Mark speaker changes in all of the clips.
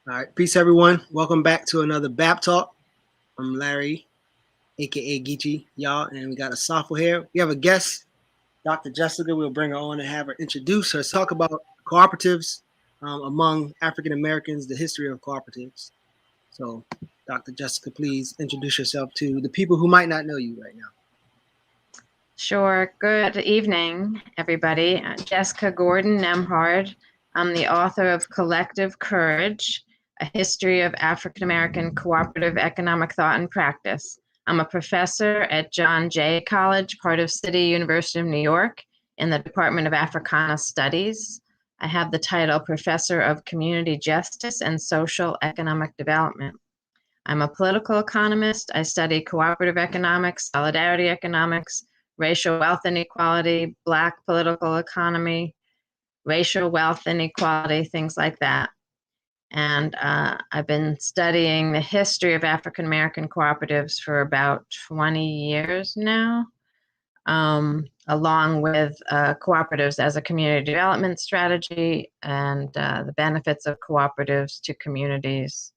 Speaker 1: All right, peace everyone. Welcome back to another BABTalk. I'm Larry, aka Geechee, y'all, and we got Asafo here. We have a guest, Dr. Jessica. We'll bring her on and have her introduce her, talk about cooperatives among African Americans, the history of cooperatives. So, Dr. Jessica, please introduce yourself to the people who might not know you right now.
Speaker 2: Sure. Good evening, everybody. Jessica Gordon-Nembhard. I'm the author of Collective Courage, A History of African American Cooperative Economic Thought and Practice. I'm a professor at John Jay College, part of City University of New York, in the Department of Africana Studies. I have the title Professor of Community Justice and Social Economic Development. I'm a political economist. I study cooperative economics, solidarity economics, racial wealth inequality, Black political economy, racial wealth inequality, things like that. And I've been studying the history of African American cooperatives for about 20 years now, along with cooperatives as a community development strategy and the benefits of cooperatives to communities,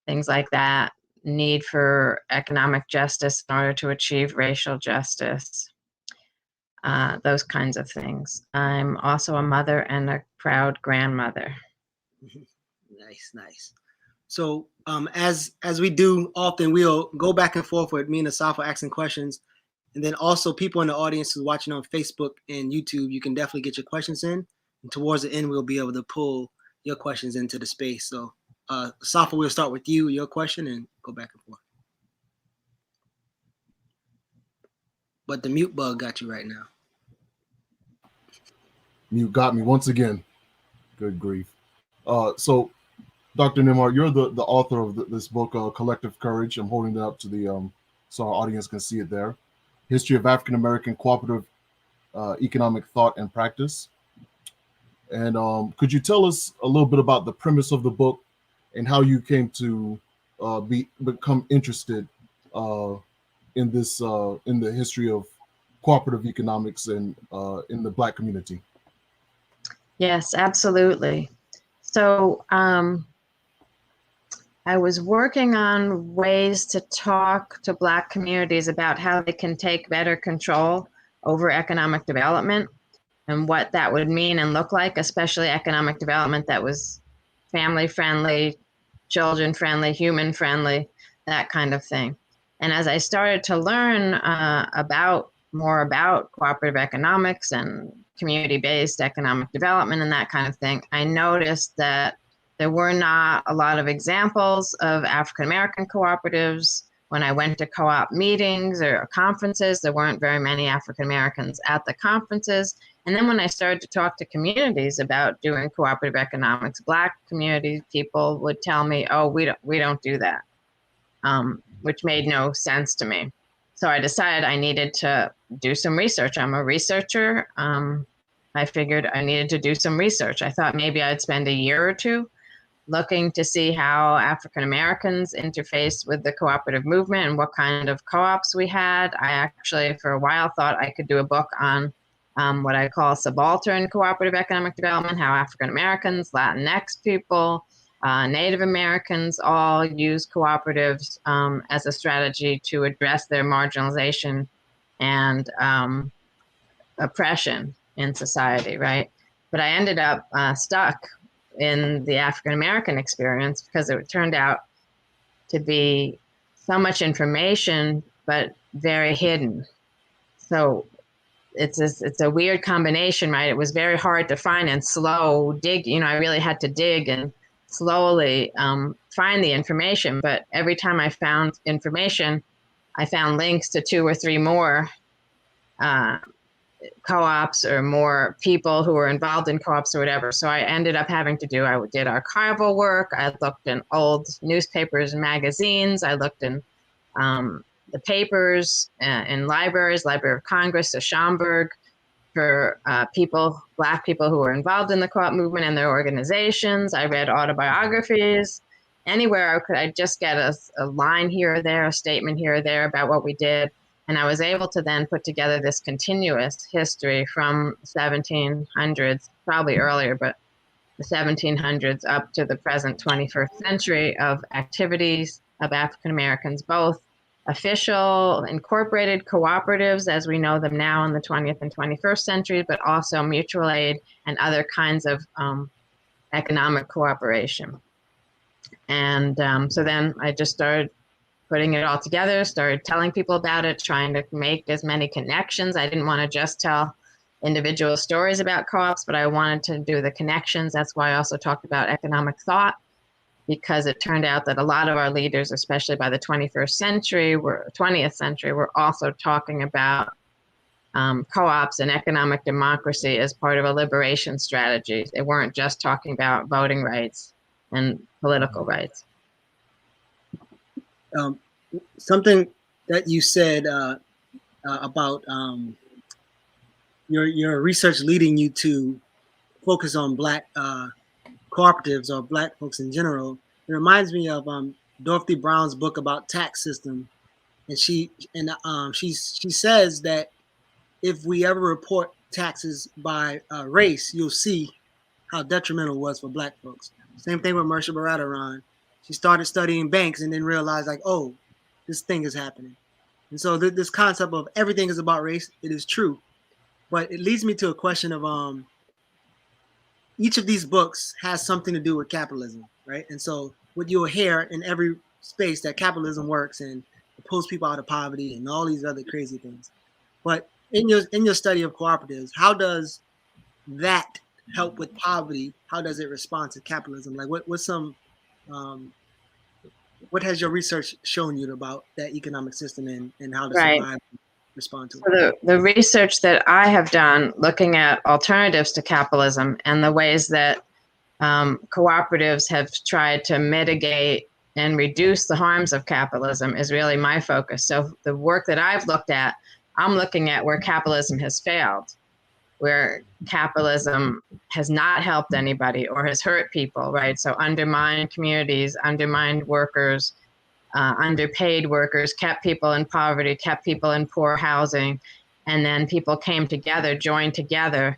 Speaker 2: things like that, need for economic justice in order to achieve racial justice. Those kinds of things. I'm also a mother and a proud grandmother.
Speaker 1: Nice. So, as we do often, we'll go back and forth with me and Asafo asking questions, and then also people in the audience who's watching on Facebook and YouTube, you can definitely get your questions in. And towards the end, we'll be able to pull your questions into the space. So, Asafo, we'll start with you, your question, and go back and forth. But the mute bug got you right now.
Speaker 3: You got me once again. Good grief. So, Dr. Nembhard, you're the author of this book, Collective Courage. I'm holding it up to the so our audience can see it there. History of African American Cooperative Economic Thought and Practice. And could you tell us a little bit about the premise of the book and how you came to become interested in this in the history of cooperative economics and in the Black community?
Speaker 2: Yes, absolutely. So I was working on ways to talk to Black communities about how they can take better control over economic development and what that would mean and look like, especially economic development that was family friendly, children friendly, human friendly, that kind of thing. And as I started to learn more about cooperative economics and community-based economic development and that kind of thing, I noticed that there were not a lot of examples of African American cooperatives. When I went to co-op meetings or conferences, there weren't very many African Americans at the conferences. And then when I started to talk to communities about doing cooperative economics, Black community people would tell me, "Oh, we don't do that," which made no sense to me. So I decided I needed to do some research. I'm a researcher. I figured I needed to do some research. I thought maybe I'd spend a year or two looking to see how African Americans interfaced with the cooperative movement and what kind of co-ops we had. I actually, for a while, thought I could do a book on what I call subaltern cooperative economic development, how African Americans, Latinx people, Native Americans all use cooperatives as a strategy to address their marginalization and oppression in society, right? But I ended up stuck in the African American experience because it turned out to be so much information, but very hidden. So it's a weird combination, right? It was very hard to find and slow dig. I really had to dig and slowly find the information. But every time I found information, I found links to 2 or 3 more co-ops or more people who were involved in co-ops or whatever. So I ended up having to I did archival work. I looked in old newspapers and magazines. I looked in the papers in libraries, Library of Congress, the Schomburg, for Black people who were involved in the co-op movement and their organizations. I read autobiographies. Anywhere I'd just get a line here or there, a statement here or there about what we did. And I was able to then put together this continuous history from 1700s, probably earlier, but the 1700s up to the present 21st century of activities of African Americans, both official, incorporated cooperatives as we know them now in the 20th and 21st century, but also mutual aid and other kinds of economic cooperation. And so then I just started putting it all together, started telling people about it, trying to make as many connections. I didn't want to just tell individual stories about co-ops, but I wanted to do the connections. That's why I also talked about economic thought, because it turned out that a lot of our leaders, especially by the 20th century, were also talking about co-ops and economic democracy as part of a liberation strategy. They weren't just talking about voting rights and political rights.
Speaker 1: Something that you said about your research leading you to focus on Black cooperatives or Black folks in general. It reminds me of Dorothy Brown's book about tax system, and she says that if we ever report taxes by race, you'll see how detrimental it was for Black folks. Same thing with Marsha Baradaran. She started studying banks and then realized, like, oh, this thing is happening. And so this concept of everything is about race, it is true. But it leads me to a question of each of these books has something to do with capitalism, right? And so what you'll hear in every space that capitalism works and it pulls people out of poverty and all these other crazy things. But in your study of cooperatives, how does that help with poverty? How does it respond to capitalism? Like what has your research shown you about that economic system and how to survive and respond to it?
Speaker 2: So the research that I have done looking at alternatives to capitalism and the ways that cooperatives have tried to mitigate and reduce the harms of capitalism is really my focus. So the work that I've looked at, I'm looking at where capitalism has failed, where capitalism has not helped anybody or has hurt people, right? So undermined communities, undermined workers, underpaid workers, kept people in poverty, kept people in poor housing, and then people came together, joined together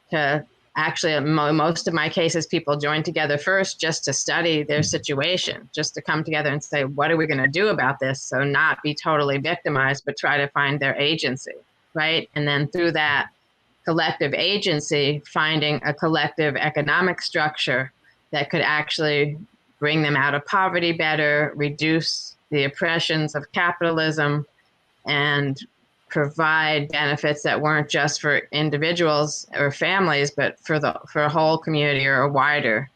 Speaker 2: to actually, in most of my cases, people joined together first just to study their situation, just to come together and say, what are we going to do about this? So not be totally victimized, but try to find their agency, right? And then through that collective agency, finding a collective economic structure that could actually bring them out of poverty better, reduce the oppressions of capitalism, and provide benefits that weren't just for individuals or families, but for a whole community or a wider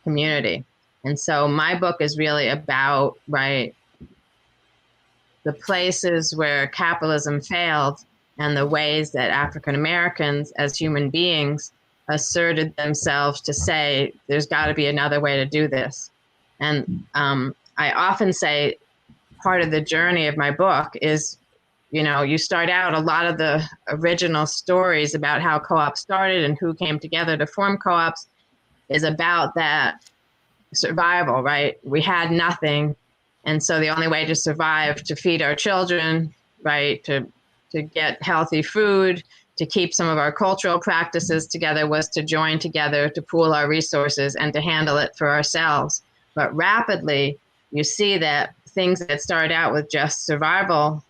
Speaker 2: community. And so my book is really about, right, the places where capitalism failed and the ways that African Americans as human beings asserted themselves to say, there's got to be another way to do this. And I often say part of the journey of my book is, you start out, a lot of the original stories about how co-ops started and who came together to form co-ops is about that survival, right? We had nothing. And so the only way to survive, to feed our children, right, to get healthy food, to keep some of our cultural practices together was to join together, to pool our resources and to handle it for ourselves. But rapidly, you see that things that started out with just survival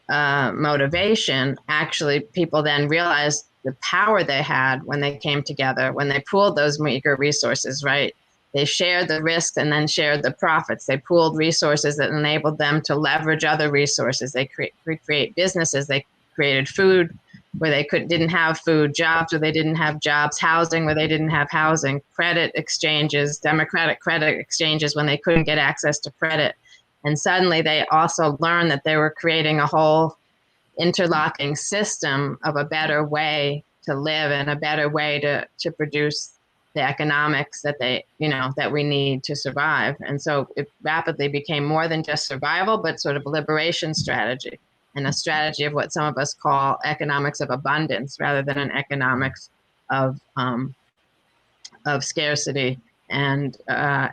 Speaker 2: motivation, actually people then realized the power they had when they came together, when they pooled those meager resources, right? They shared the risks and then shared the profits. They pooled resources that enabled them to leverage other resources. They create businesses. They created food where they didn't have food, jobs where they didn't have jobs, housing where they didn't have housing, credit exchanges, democratic credit exchanges when they couldn't get access to credit. And suddenly they also learned that they were creating a whole interlocking system of a better way to live and a better way to produce the economics that that we need to survive. And so it rapidly became more than just survival, but sort of a liberation strategy and a strategy of what some of us call economics of abundance rather than an economics of scarcity and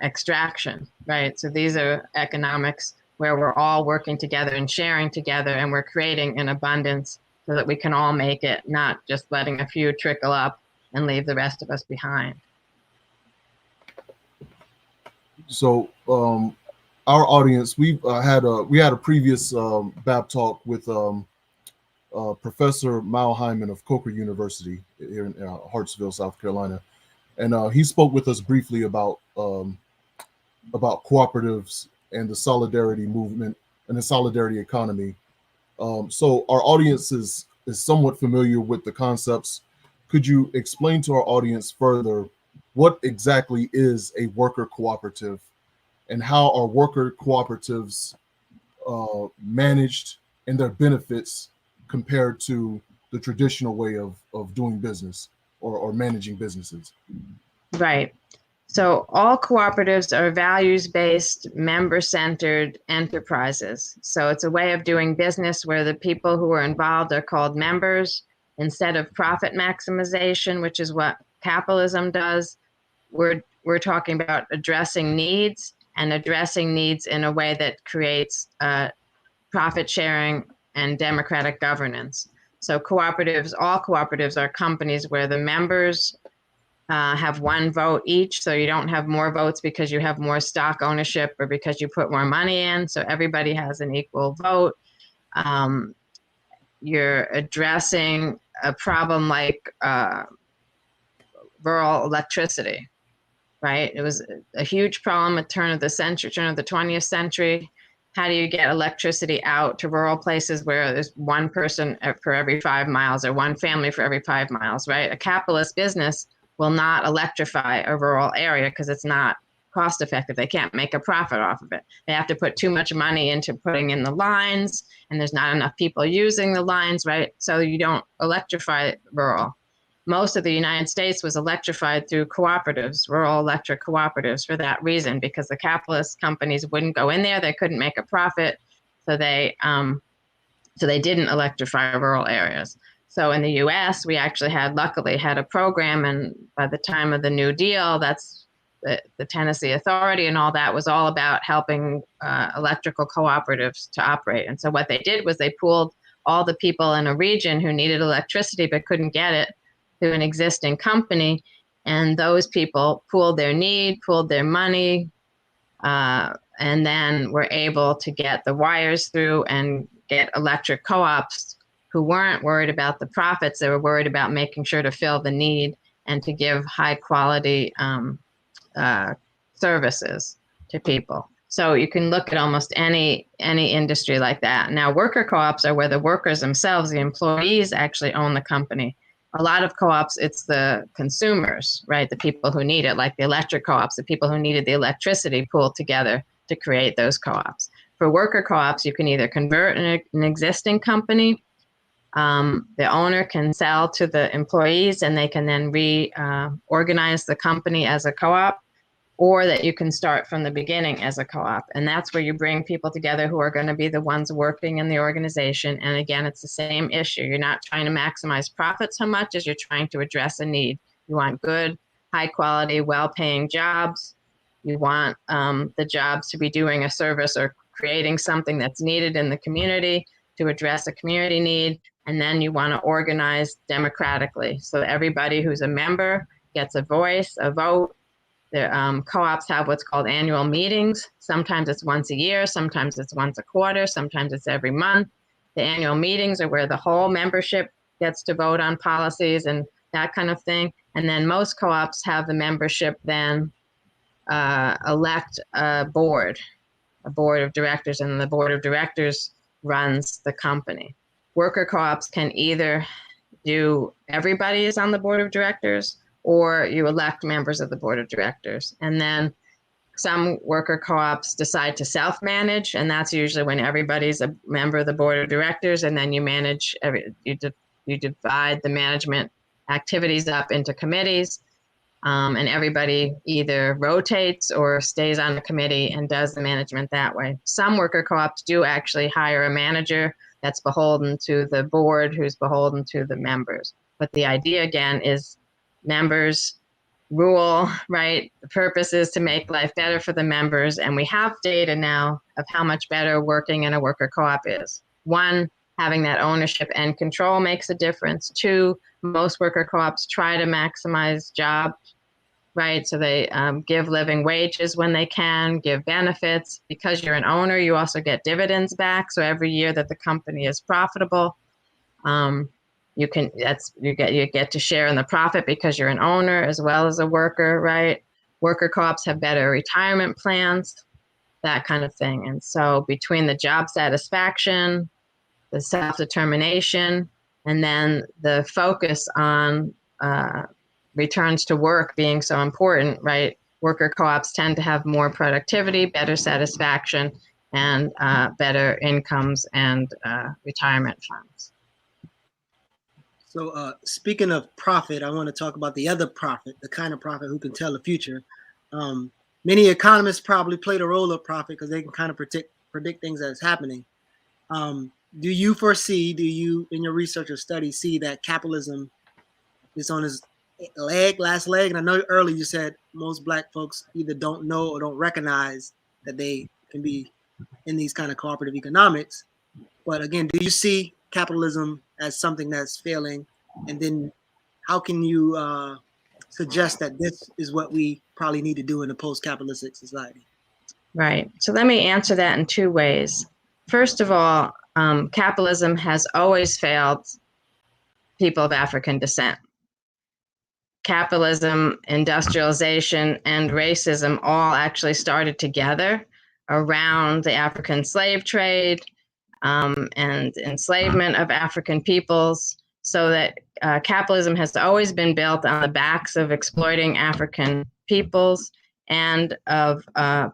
Speaker 2: extraction, right? So these are economics where we're all working together and sharing together, and we're creating an abundance so that we can all make it, not just letting a few trickle up and leave the rest of us behind.
Speaker 3: So our audience, we had a previous BABTalk with Professor Mal Hyman of Coker University here in Hartsville, South Carolina, and he spoke with us briefly about cooperatives and the solidarity movement and the solidarity economy. So our audience is somewhat familiar with the concepts. Could you explain to our audience further what exactly is a worker cooperative and how are worker cooperatives managed and their benefits compared to the traditional way of doing business or managing businesses?
Speaker 2: Right. So all cooperatives are values-based, member-centered enterprises. So it's a way of doing business where the people who are involved are called members instead of profit maximization, which is what capitalism does. We're talking about addressing needs and addressing needs in a way that creates profit sharing and democratic governance. So cooperatives, all cooperatives are companies where the members have one vote each, so you don't have more votes because you have more stock ownership or because you put more money in, so everybody has an equal vote. You're addressing a problem like rural electricity, right? It was a huge problem at turn of the 20th century. How do you get electricity out to rural places where there's one person for every 5 miles or one family for every 5 miles, right? A capitalist business will not electrify a rural area because it's not cost effective. They can't make a profit off of it. They have to put too much money into putting in the lines, and there's not enough people using the lines, right? So you don't electrify rural. Most of the United States was electrified through cooperatives, rural electric cooperatives, for that reason, because the capitalist companies wouldn't go in there. They couldn't make a profit. So they didn't electrify rural areas. So in the US, we actually luckily had a program. And by the time of the New Deal, that's the Tennessee Authority and all that was all about helping electrical cooperatives to operate. And so what they did was they pooled all the people in a region who needed electricity but couldn't get it through an existing company. And those people pooled their need, pooled their money, and then were able to get the wires through and get electric co-ops who weren't worried about the profits. They were worried about making sure to fill the need and to give high quality services to people. So you can look at almost any industry like that. Now, worker co-ops are where the workers themselves, the employees, actually own the company. A lot of co-ops, it's the consumers, right? The people who need it, like the electric co-ops, the people who needed the electricity pooled together to create those co-ops. For worker co-ops, you can either convert an existing company. The owner can sell to the employees and they can then reorganize the company as a co-op, or that you can start from the beginning as a co-op. And that's where you bring people together who are going to be the ones working in the organization. And again, it's the same issue. You're not trying to maximize profit so much as you're trying to address a need. You want good, high quality, well-paying jobs. You want the jobs to be doing a service or creating something that's needed in the community to address a community need. And then you want to organize democratically. So everybody who's a member gets a voice, a vote. The co-ops have what's called annual meetings. Sometimes it's once a year, sometimes it's once a quarter, sometimes it's every month. The annual meetings are where the whole membership gets to vote on policies and that kind of thing. And then most co-ops have the membership then elect a board of directors, and the board of directors runs the company. Worker co-ops can either do everybody is on the board of directors, or you elect members of the board of directors. And then some worker co-ops decide to self-manage, and that's usually when everybody's a member of the board of directors, and then you manage, you divide the management activities up into committees, and everybody either rotates or stays on the committee and does the management that way. Some worker co-ops do actually hire a manager that's beholden to the board, who's beholden to the members. But the idea, again, is members rule, right? The purpose is to make life better for the members. And we have data now of how much better working in a worker co-op is. One, having that ownership and control makes a difference. Two, most worker co-ops try to maximize jobs right? So they give living wages when they can, give benefits. Because you're an owner, you also get dividends back. So every year that the company is profitable, you get to share in the profit because you're an owner as well as a worker, right? Worker co-ops have better retirement plans, that kind of thing. And so between the job satisfaction, the self-determination, and then the focus on returns to work being so important, right? Worker co-ops tend to have more productivity, better satisfaction, and better incomes and retirement funds.
Speaker 1: So speaking of profit, I want to talk about the other profit, the kind of profit who can tell the future. Many economists probably play the role of profit because they can kind of predict things that's happening. Do you in your research or study, see that capitalism is on its last leg? And I know earlier you said most Black folks either don't know or don't recognize that they can be in these kind of cooperative economics. But again, do you see capitalism as something that's failing? And then how can you suggest that this is what we probably need to do in a post-capitalistic society?
Speaker 2: Right. So let me answer that in two ways. First of all, capitalism has always failed people of African descent. Capitalism, industrialization, and racism all actually started together around the African slave trade and enslavement of African peoples, so that capitalism has always been built on the backs of exploiting African peoples and of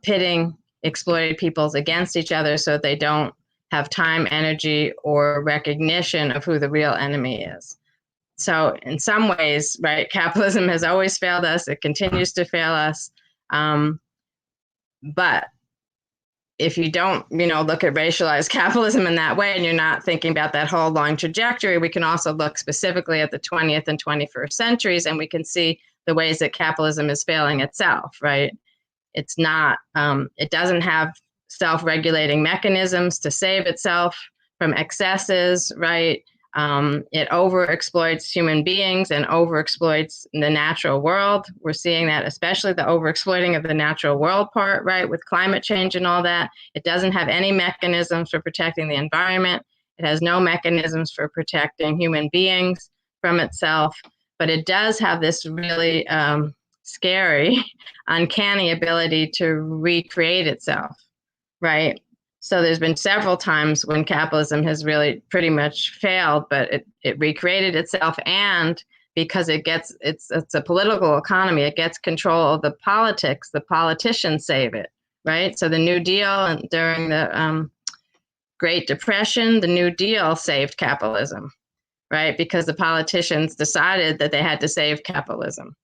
Speaker 2: pitting exploited peoples against each other so that they don't have time, energy, or recognition of who the real enemy is. So in some ways, right, capitalism has always failed us. It continues to fail us. But if you don't, look at racialized capitalism in that way, and you're not thinking about that whole long trajectory, we can also look specifically at the 20th and 21st centuries, and we can see the ways that capitalism is failing itself, right? It's not, it doesn't have self-regulating mechanisms to save itself from excesses, right? It overexploits human beings and overexploits the natural world. We're seeing that, especially the overexploiting of the natural world part, right, with climate change and all that. It doesn't have any mechanisms for protecting the environment. It has no mechanisms for protecting human beings from itself. But it does have this really scary, uncanny ability to recreate itself, right? So there's been several times when capitalism has really pretty much failed, but it recreated itself, and because it's a political economy, it gets control of the politics. The politicians save it, right? So the New Deal, and during the Great Depression, the New Deal saved capitalism, right? Because the politicians decided that they had to save capitalism.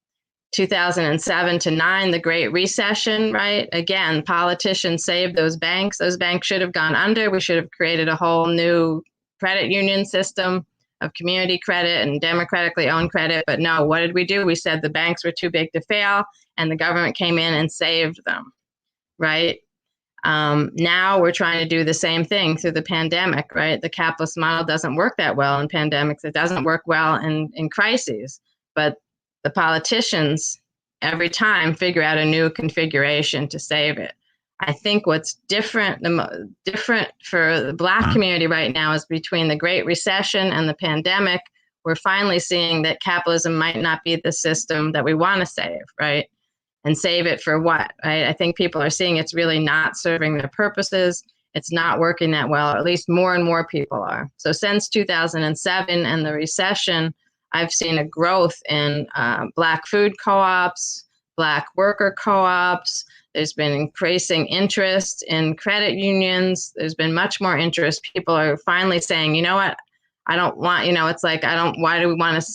Speaker 2: 2007 to 9, the Great Recession, right? Again, politicians saved those banks. Those banks should have gone under. We should have created a whole new credit union system of community credit and democratically owned credit. But no, what did we do? We said the banks were too big to fail, and the government came in and saved them, right? Now we're trying to do the same thing through the pandemic, right? The capitalist model doesn't work that well in pandemics. It doesn't work well in crises, but the politicians every time figure out a new configuration to save it. I think what's different for the Black community right now is between the Great Recession and the pandemic, we're finally seeing that capitalism might not be the system that we want to save, right? And save it for what, right? I think people are seeing it's really not serving their purposes. It's not working that well, or at least more and more people are. So since 2007 and the recession, I've seen a growth in Black food co-ops, Black worker co-ops. There's been increasing interest in credit unions. There's been much more interest. People are finally saying, you know what, I don't want, it's like, why do we want to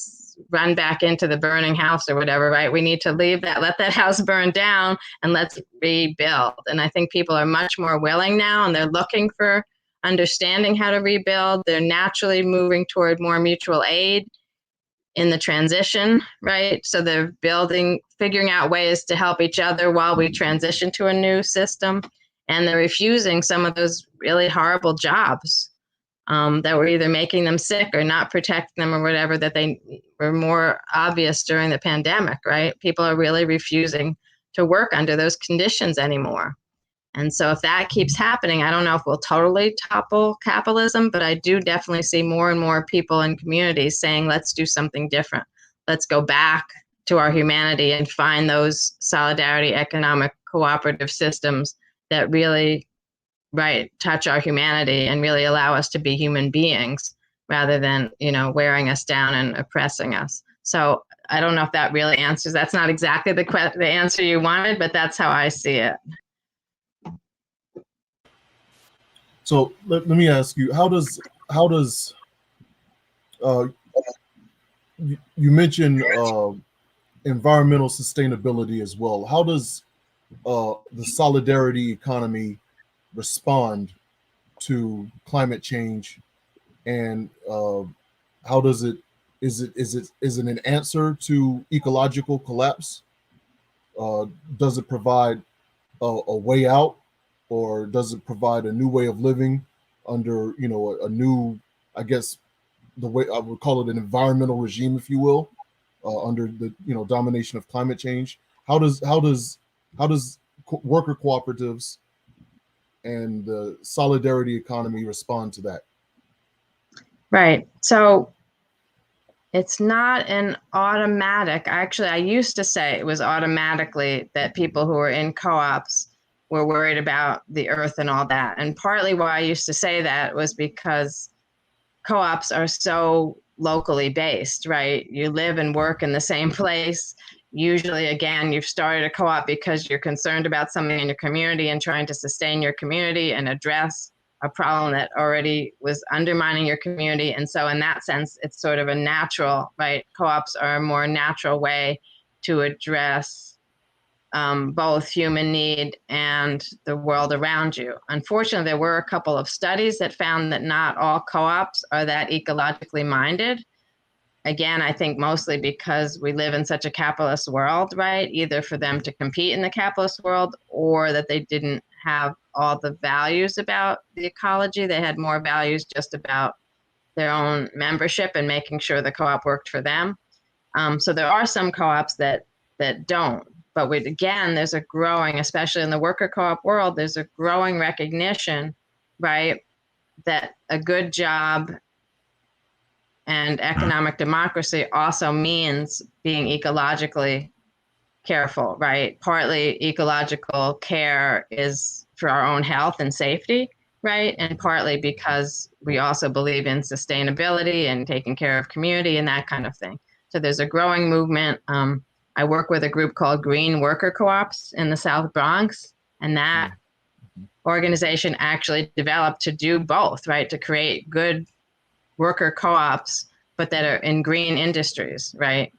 Speaker 2: run back into the burning house or whatever, right? We need to leave that, let that house burn down, and let's rebuild. And I think people are much more willing now, and they're looking for understanding how to rebuild. They're naturally moving toward more mutual aid in the transition, right? So they're figuring out ways to help each other while we transition to a new system. And they're refusing some of those really horrible jobs that were either making them sick or not protecting them or whatever, that they were more obvious during the pandemic, right? People are really refusing to work under those conditions anymore. And so if that keeps happening, I don't know if we'll totally topple capitalism, but I do definitely see more and more people in communities saying, let's do something different. Let's go back to our humanity and find those solidarity, economic, cooperative systems that really, right, touch our humanity and really allow us to be human beings rather than, wearing us down and oppressing us. So I don't know if that really answers. That's not exactly the answer you wanted, but that's how I see it.
Speaker 3: So let me ask you, how does you mentioned environmental sustainability as well? How does the solidarity economy respond to climate change, and how does it is it an answer to ecological collapse? Does it provide a way out, or does it provide a new way of living under a new, I guess, the way I would call it, an environmental regime, if you will, under the domination of climate change? How does worker cooperatives and the solidarity economy respond to that?
Speaker 2: Right. So it's not an automatic. Actually, I used to say it was automatically that people who were in co-ops were worried about the earth and all that. And partly why I used to say that was because co-ops are so locally based, right? You live and work in the same place. Usually, again, you've started a co-op because you're concerned about something in your community and trying to sustain your community and address a problem that already was undermining your community. And so in that sense, it's sort of a natural, right? Co-ops are a more natural way to address both human need and the world around you. Unfortunately, there were a couple of studies that found that not all co-ops are that ecologically minded. Again, I think mostly because we live in such a capitalist world, right? Either for them to compete in the capitalist world or that they didn't have all the values about the ecology. They had more values just about their own membership and making sure the co-op worked for them. So there are some co-ops that don't. But again, there's a growing, especially in the worker co-op world, there's a growing recognition, right, that a good job and economic democracy also means being ecologically careful, right? Partly ecological care is for our own health and safety, right? And partly because we also believe in sustainability and taking care of community and that kind of thing. So there's a growing movement. I work with a group called Green Worker Co-ops in the South Bronx, and that organization actually developed to do both, right? To create good worker co-ops, but that are in green industries, right?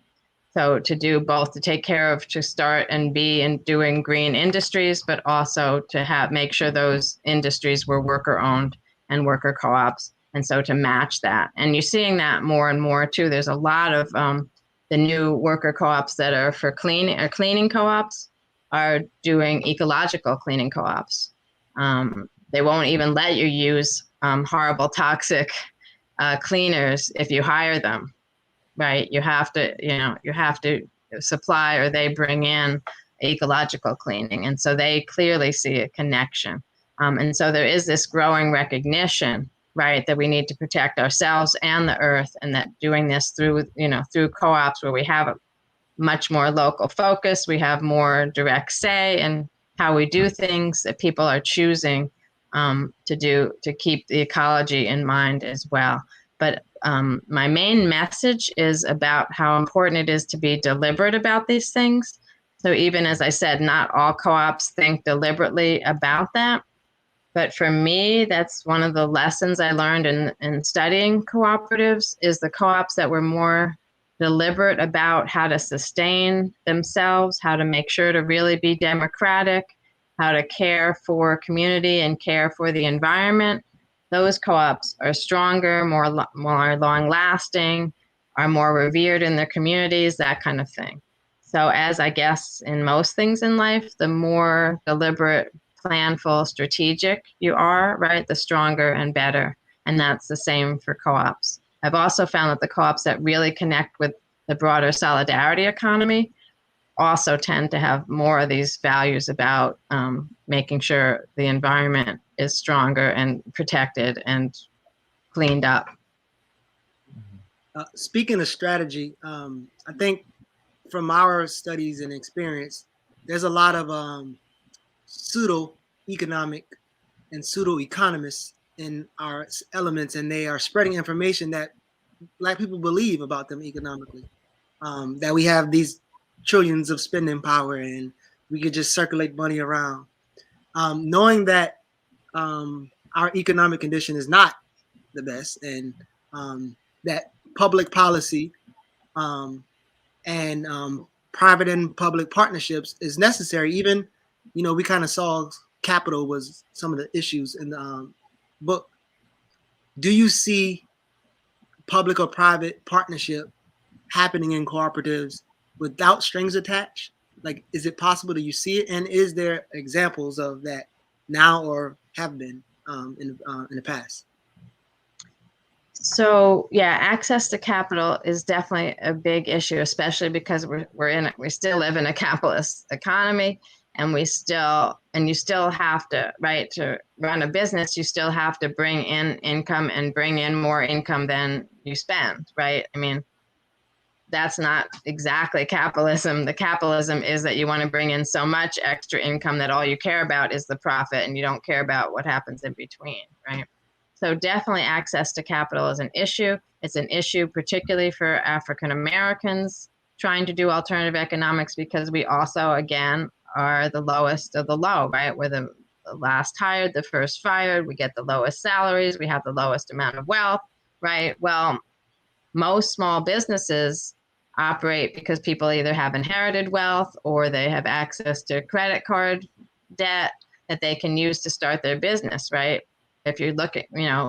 Speaker 2: So to do both, to take care of, to start and be in doing green industries, but also to make sure those industries were worker owned and worker co-ops. And so to match that. And you're seeing that more and more too. There's a lot of the new worker co-ops that are for cleaning co-ops are doing ecological cleaning co-ops. They won't even let you use horrible toxic cleaners if you hire them, right? You have to supply, or they bring in ecological cleaning. And so they clearly see a connection. And so there is this growing recognition, right, that we need to protect ourselves and the earth, and that doing this through co-ops where we have a much more local focus, we have more direct say in how we do things, that people are choosing to keep the ecology in mind as well. But my main message is about how important it is to be deliberate about these things. So even as I said, not all co-ops think deliberately about that. But for me, that's one of the lessons I learned in studying cooperatives, is the co-ops that were more deliberate about how to sustain themselves, how to make sure to really be democratic, how to care for community and care for the environment. Those co-ops are stronger, more long-lasting, are more revered in their communities, that kind of thing. So as I guess in most things in life, the more deliberate, planful, strategic you are, right, the stronger and better And that's the same for co-ops. I've also found that the co-ops that really connect with the broader solidarity economy also tend to have more of these values about making sure the environment is stronger and protected and cleaned up.
Speaker 1: Speaking of strategy, I think from our studies and experience, there's a lot of pseudo-economic and pseudo-economists in our elements, and they are spreading information that Black people believe about them economically. That we have these trillions of spending power and we could just circulate money around. Knowing that our economic condition is not the best, and that public policy and private and public partnerships is necessary. Even, we kind of saw capital was some of the issues in the book. Do you see public or private partnership happening in cooperatives without strings attached? Like, is it possible that you see it? And is there examples of that now or have been in the past?
Speaker 2: So yeah, access to capital is definitely a big issue, especially because we still live in a capitalist economy, and you still have to, right, to run a business, you still have to bring in income and bring in more income than you spend, right? I mean, that's not exactly capitalism. The capitalism is that you want to bring in so much extra income that all you care about is the profit and you don't care about what happens in between, right? So definitely access to capital is an issue. It's an issue particularly for African Americans trying to do alternative economics, because we also, again, are the lowest of the low, right? We're the last hired, the first fired. We get the lowest salaries. We have the lowest amount of wealth, right? Well, most small businesses operate because people either have inherited wealth or they have access to credit card debt that they can use to start their business, right? If you look at,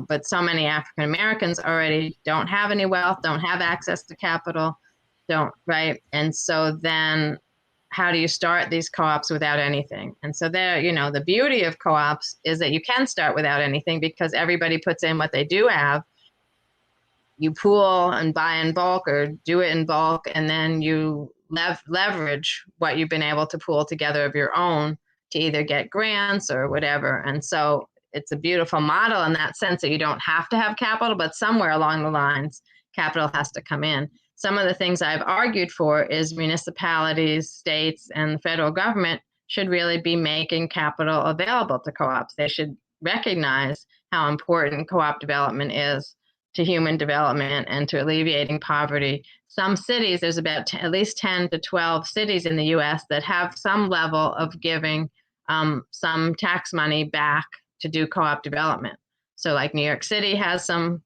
Speaker 2: but so many African Americans already don't have any wealth, don't have access to capital, right? And so then how do you start these co-ops without anything? And so there, the beauty of co-ops is that you can start without anything because everybody puts in what they do have. You pool and buy in bulk or do it in bulk, and then you leverage what you've been able to pool together of your own to either get grants or whatever. And so it's a beautiful model in that sense that you don't have to have capital, but somewhere along the lines, capital has to come in. Some of the things I've argued for is municipalities, states, and the federal government should really be making capital available to co-ops. They should recognize how important co-op development is to human development and to alleviating poverty. Some cities, there's about at least 10 to 12 cities in the US that have some level of giving some tax money back to do co-op development. So like New York City has some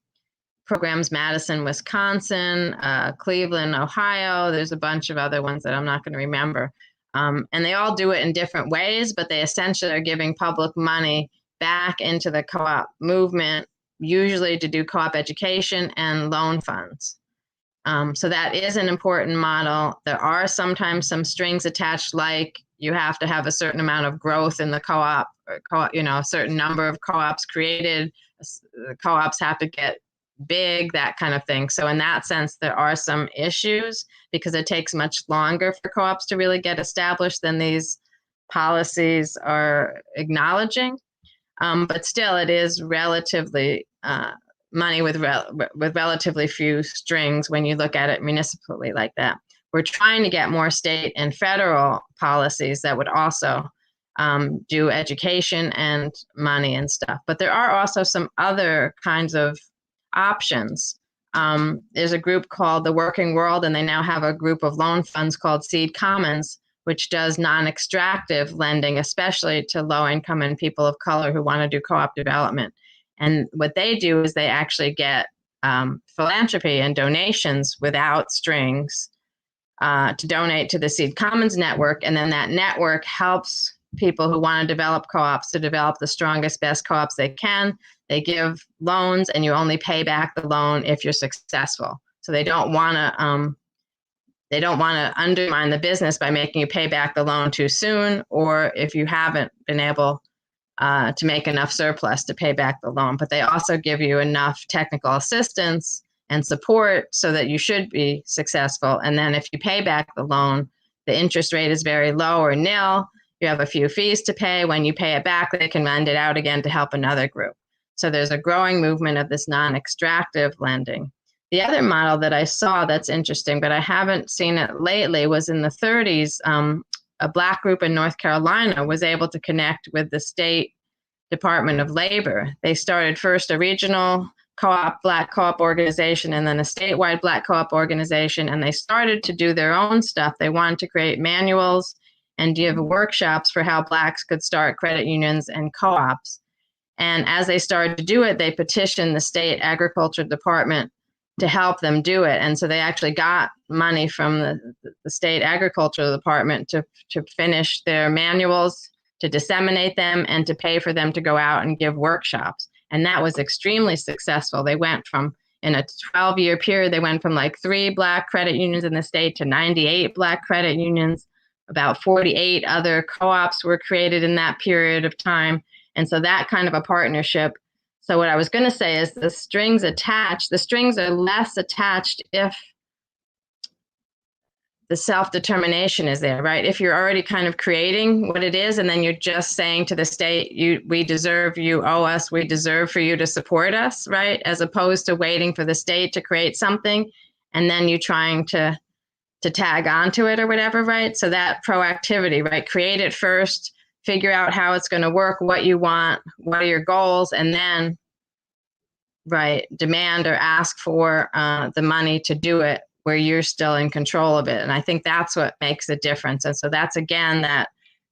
Speaker 2: programs, Madison, Wisconsin, Cleveland, Ohio. There's a bunch of other ones that I'm not going to remember. And they all do it in different ways, but they essentially are giving public money back into the co-op movement, usually to do co-op education and loan funds. So that is an important model. There are sometimes some strings attached, like you have to have a certain amount of growth in the co-op, a certain number of co-ops created. The co-ops have to get big, that kind of thing. So in that sense, there are some issues because it takes much longer for co-ops to really get established than these policies are acknowledging. But still, it is relatively money with relatively few strings when you look at it municipally like that. We're trying to get more state and federal policies that would also do education and money and stuff. But there are also some other kinds of options. There's a group called the Working World, and they now have a group of loan funds called Seed Commons, which does non-extractive lending, especially to low-income and people of color who want to do co-op development. And what they do is they actually get philanthropy and donations without strings to donate to the Seed Commons network. And then that network helps people who want to develop co-ops to develop the strongest, best co-ops they can. They give loans, and you only pay back the loan if you're successful. So they don't want to undermine the business by making you pay back the loan too soon, or if you haven't been able to make enough surplus to pay back the loan. But they also give you enough technical assistance and support so that you should be successful. And then if you pay back the loan, the interest rate is very low or nil. You have a few fees to pay. When you pay it back, they can lend it out again to help another group. So there's a growing movement of this non-extractive lending. The other model that I saw that's interesting, but I haven't seen it lately, was in the 30s, a Black group in North Carolina was able to connect with the state Department of Labor. They started first a regional co-op, Black co-op organization, and then a statewide Black co-op organization, and they started to do their own stuff. They wanted to create manuals and give workshops for how Blacks could start credit unions and co-ops. And as they started to do it, they petitioned the state agriculture department to help them do it. And so they actually got money from the state agriculture department to finish their manuals, to disseminate them, and to pay for them to go out and give workshops. And that was extremely successful. They went from, in a 12-year period, they went from like 3 Black credit unions in the state to 98 Black credit unions. About 48 other co-ops were created in that period of time. And so that kind of a partnership. So what I was going to say is the strings are less attached if the self-determination is there, right? If you're already kind of creating what it is, and then you're just saying to the state, we deserve, you owe us, we deserve for you to support us, right? As opposed to waiting for the state to create something and then you trying to tag onto it or whatever, right? So that proactivity, right? Create it first, figure out how it's going to work, what you want, what are your goals, and then, right, demand or ask for the money to do it where you're still in control of it. And I think that's what makes a difference. And so that's, again, that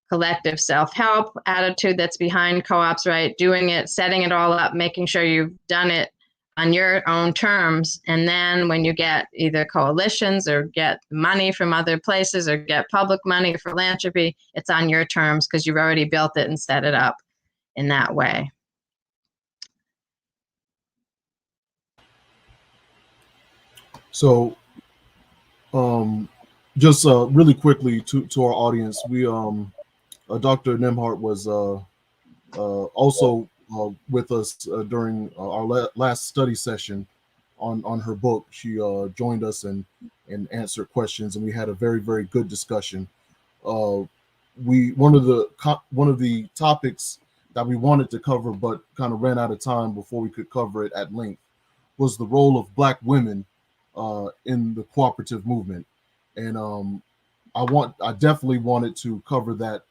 Speaker 2: collective self-help attitude that's behind co-ops, right? Doing it, setting it all up, making sure you've done it on your own terms. And then when you get either coalitions or get money from other places or get public money for philanthropy, it's on your terms because you've already built it and set it up in that way.
Speaker 3: So, just really quickly to our audience, we Dr. Nembhard was also with us during our last study session on her book. She joined us and answered questions, and we had a very, very good discussion. One of the topics that we wanted to cover but kind of ran out of time before we could cover it at length was the role of Black women in the cooperative movement. And I definitely wanted to cover that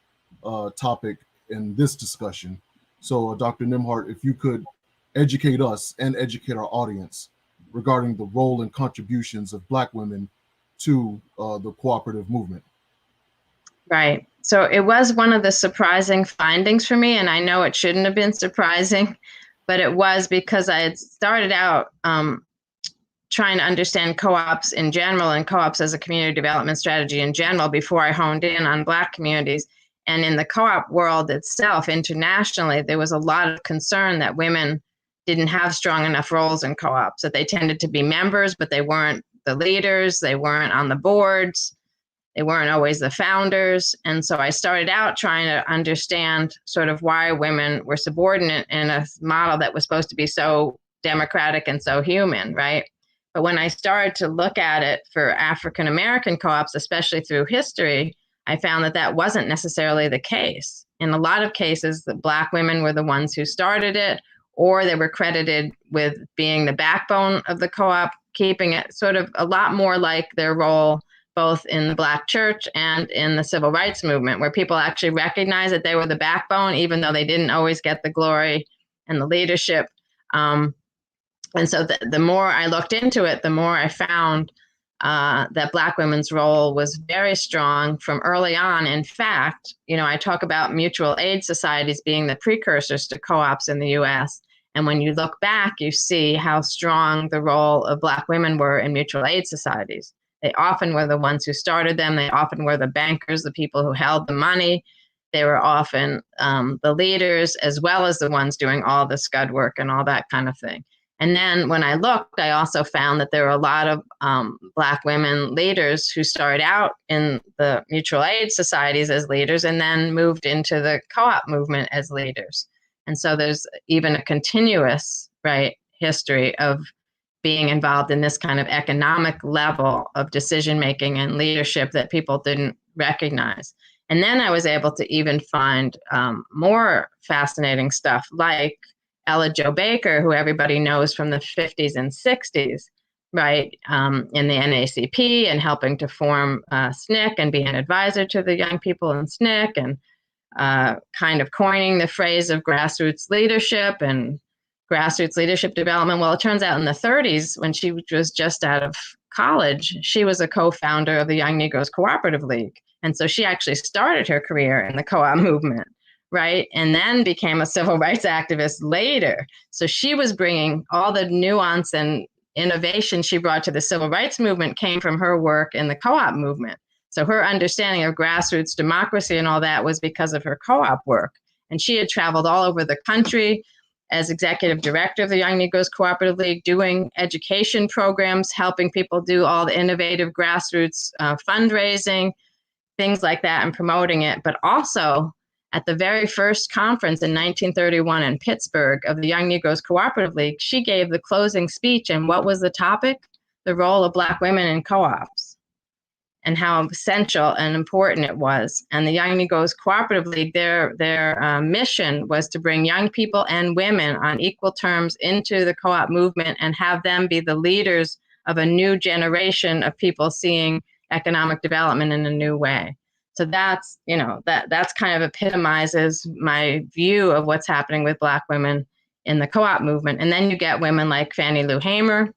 Speaker 3: topic in this discussion. So Dr. Nembhard, if you could educate us and educate our audience regarding the role and contributions of Black women to the cooperative movement.
Speaker 2: Right. So it was one of the surprising findings for me, and I know it shouldn't have been surprising, but it was because I had started out trying to understand co-ops in general and co-ops as a community development strategy in general before I honed in on Black communities. And in the co-op world itself, internationally, there was a lot of concern that women didn't have strong enough roles in co-ops, that they tended to be members, but they weren't the leaders, they weren't on the boards, they weren't always the founders. And so I started out trying to understand sort of why women were subordinate in a model that was supposed to be so democratic and so human, right? But when I started to look at it for African American co-ops, especially through history, I found that that wasn't necessarily the case. In a lot of cases, the Black women were the ones who started it, or they were credited with being the backbone of the co-op, keeping it sort of a lot more like their role both in the Black church and in the civil rights movement, where people actually recognized that they were the backbone, even though they didn't always get the glory and the leadership. And so the more I looked into it, the more I found that Black women's role was very strong from early on. In fact, I talk about mutual aid societies being the precursors to co-ops in the U.S. And when you look back, you see how strong the role of Black women were in mutual aid societies. They often were the ones who started them. They often were the bankers, the people who held the money. They were often the leaders, as well as the ones doing all the scud work and all that kind of thing. And then when I looked, I also found that there were a lot of Black women leaders who started out in the mutual aid societies as leaders and then moved into the co-op movement as leaders. And so there's even a continuous, right, history of being involved in this kind of economic level of decision making and leadership that people didn't recognize. And then I was able to even find more fascinating stuff like Ella Jo Baker, who everybody knows from the 50s and 60s, right, in the NAACP and helping to form SNCC and be an advisor to the young people in SNCC and kind of coining the phrase of grassroots leadership and grassroots leadership development. Well, it turns out in the 30s, when she was just out of college, she was a co-founder of the Young Negroes Cooperative League. And so she actually started her career in the co-op movement, right? And then became a civil rights activist later. So she was bringing all the nuance and innovation she brought to the civil rights movement came from her work in the co-op movement. So her understanding of grassroots democracy and all that was because of her co-op work. And she had traveled all over the country as executive director of the Young Negroes Cooperative League, doing education programs, helping people do all the innovative grassroots fundraising, things like that, and promoting it. But also at the very first conference in 1931 in Pittsburgh of the Young Negroes Cooperative League, she gave the closing speech. And what was the topic? The role of Black women in co-ops and how essential and important it was. And the Young Negroes Cooperative League, their mission was to bring young people and women on equal terms into the co-op movement and have them be the leaders of a new generation of people seeing economic development in a new way. So that's, you know, that's kind of epitomizes my view of what's happening with Black women in the co-op movement. And then you get women like Fannie Lou Hamer,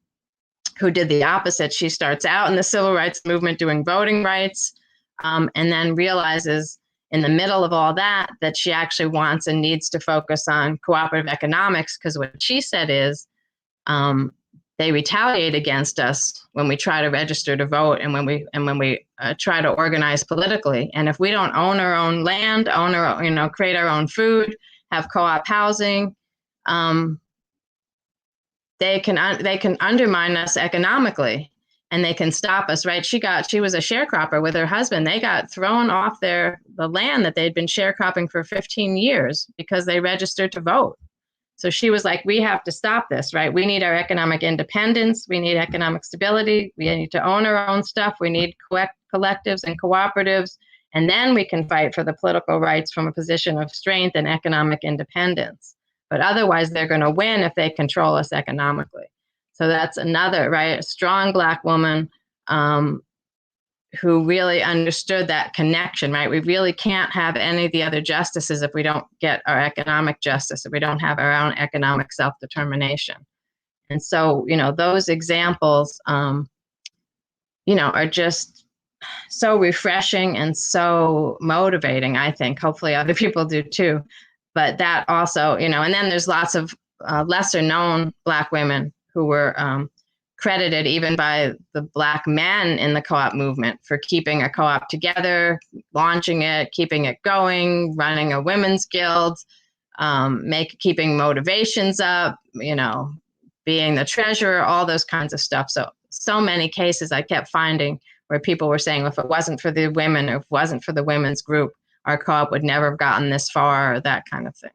Speaker 2: who did the opposite. She starts out in the civil rights movement doing voting rights, and then realizes in the middle of all that she actually wants and needs to focus on cooperative economics, because what she said is they retaliate against us when we try to register to vote and when we try to organize politically. And if we don't own our own land, create our own food, have co-op housing, they can undermine us economically, and they can stop us, right? She was a sharecropper with her husband. They got thrown off the land that they'd been sharecropping for 15 years because they registered to vote. So she was like, we have to stop this, right? We need our economic independence. We need economic stability. We need to own our own stuff. We need collectives and cooperatives. And then we can fight for the political rights from a position of strength and economic independence. But otherwise, they're going to win if they control us economically. So that's another, right? A strong Black woman who really understood that connection, right? We really can't have any of the other justices if we don't get our economic justice, if we don't have our own economic self-determination. And so, you know, those examples, you know, are just so refreshing and so motivating, I think. Hopefully other people do too. But that also, you know, and then there's lots of lesser known Black women who were credited even by the Black men in the co-op movement for keeping a co-op together, launching it, keeping it going, running a women's guild, keeping motivations up, you know, being the treasurer, all those kinds of stuff. So many cases I kept finding where people were saying, if it wasn't for the women, or if it wasn't for the women's group, our co-op would never have gotten this far, or that kind of thing.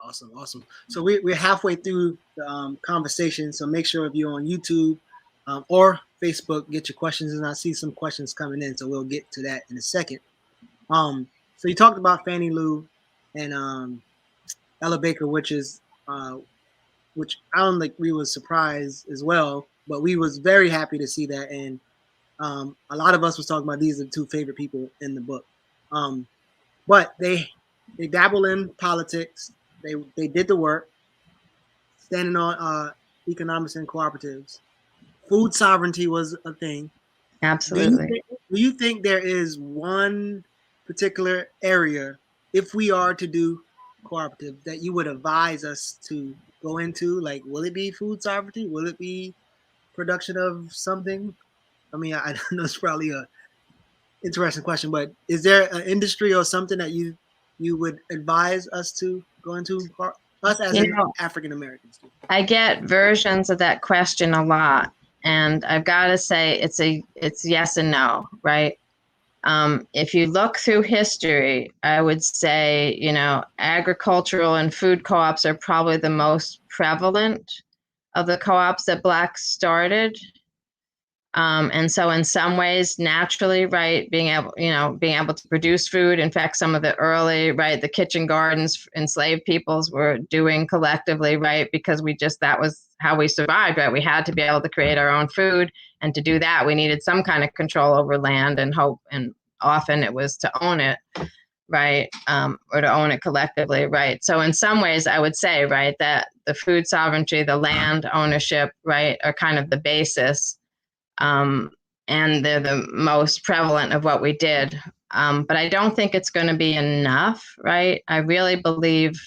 Speaker 1: Awesome. So we're halfway through the conversation. So make sure if you're on YouTube or Facebook, get your questions. And I see some questions coming in, so we'll get to that in a second. So you talked about Fannie Lou and Ella Baker, which I don't think we were surprised as well, but we was very happy to see that. And a lot of us was talking about these are the two favorite people in the book. But they dabble in politics. They did the work, standing on economics and cooperatives. Food sovereignty was a thing.
Speaker 2: Absolutely.
Speaker 1: Do you think there is one particular area, if we are to do cooperative, that you would advise us to go into? Like, will it be food sovereignty? Will it be production of something? I mean, I know it's probably a interesting question, but is there an industry or something that you would advise us to go into Us as
Speaker 2: You
Speaker 1: in
Speaker 2: know,
Speaker 1: African Americans.
Speaker 2: I get versions of that question a lot, and I've got to say it's yes and no, right? If you look through history, I would say, agricultural and food co-ops are probably the most prevalent of the co-ops that Blacks started. And so in some ways, naturally, right, being able to produce food. In fact, some of the early, right, the kitchen gardens enslaved peoples were doing collectively, right, because that was how we survived, right? We had to be able to create our own food. And to do that, we needed some kind of control over land and hope. And often it was to own it, right, or to own it collectively, right? So in some ways, I would say, right, that the food sovereignty, the land ownership, right, are kind of the basis. And they're the most prevalent of what we did. But I don't think it's going to be enough, right? I really believe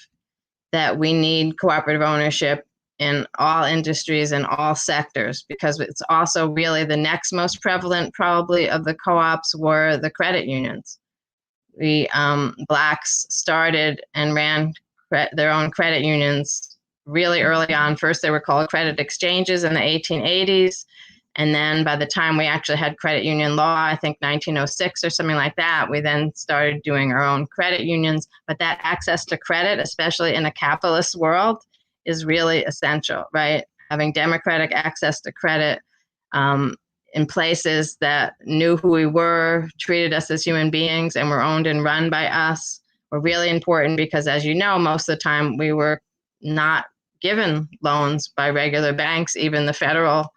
Speaker 2: that we need cooperative ownership in all industries and all sectors, because it's also really the next most prevalent probably of the co-ops were the credit unions. The Blacks started and ran their own credit unions really early on. First, they were called credit exchanges in the 1880s. And then by the time we actually had credit union law, I think 1906 or something like that, we then started doing our own credit unions. But that access to credit, especially in a capitalist world, is really essential, right? Having democratic access to credit in places that knew who we were, treated us as human beings, and were owned and run by us were really important, because, as you know, most of the time we were not given loans by regular banks, even the federal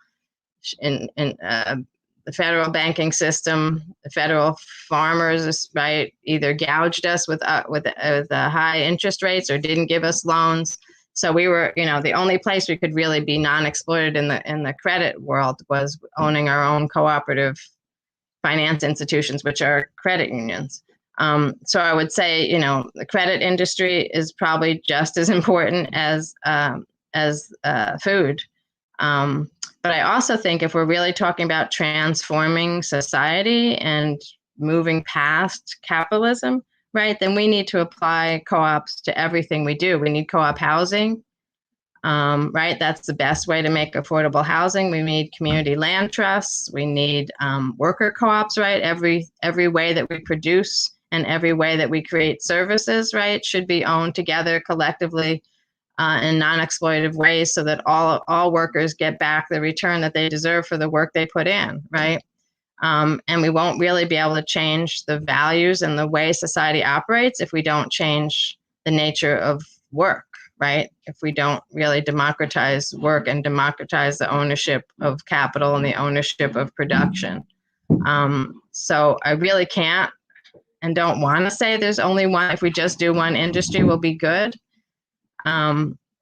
Speaker 2: the federal banking system, the federal farmers, right, either gouged us with high interest rates or didn't give us loans. So we were, the only place we could really be non-exploited in the credit world was owning our own cooperative finance institutions, which are credit unions. So I would say, the credit industry is probably just as important as food. But I also think if we're really talking about transforming society and moving past capitalism, right, then we need to apply co-ops to everything we do. We need co-op housing, right? That's the best way to make affordable housing. We need community land trusts. We need worker co-ops, right? Every way that we produce and every way that we create services, right, should be owned together collectively in non-exploitative ways, so that all workers get back the return that they deserve for the work they put in, right? And we won't really be able to change the values and the way society operates if we don't change the nature of work, right? If we don't really democratize work and democratize the ownership of capital and the ownership of production. So I really can't and don't want to say there's only one. If we just do one industry, we'll be good.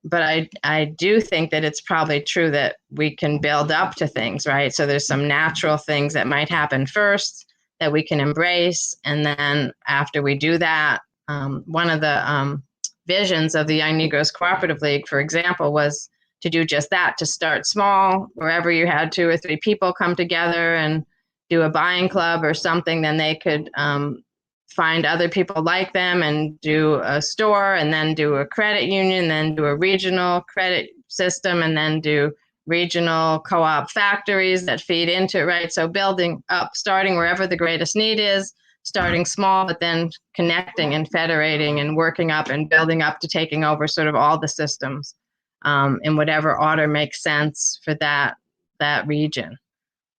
Speaker 2: But I do think that it's probably true that we can build up to things, right? So there's some natural things that might happen first that we can embrace. And then after we do that, one of the visions of the Young Negroes Cooperative League, for example, was to do just that, to start small. Wherever you had 2 or 3 people come together and do a buying club or something, then they could find other people like them and do a store, and then do a credit union, then do a regional credit system, and then do regional co-op factories that feed into it, right? So building up, starting wherever the greatest need is, starting small, but then connecting and federating and working up and building up to taking over sort of all the systems in whatever order makes sense for that region.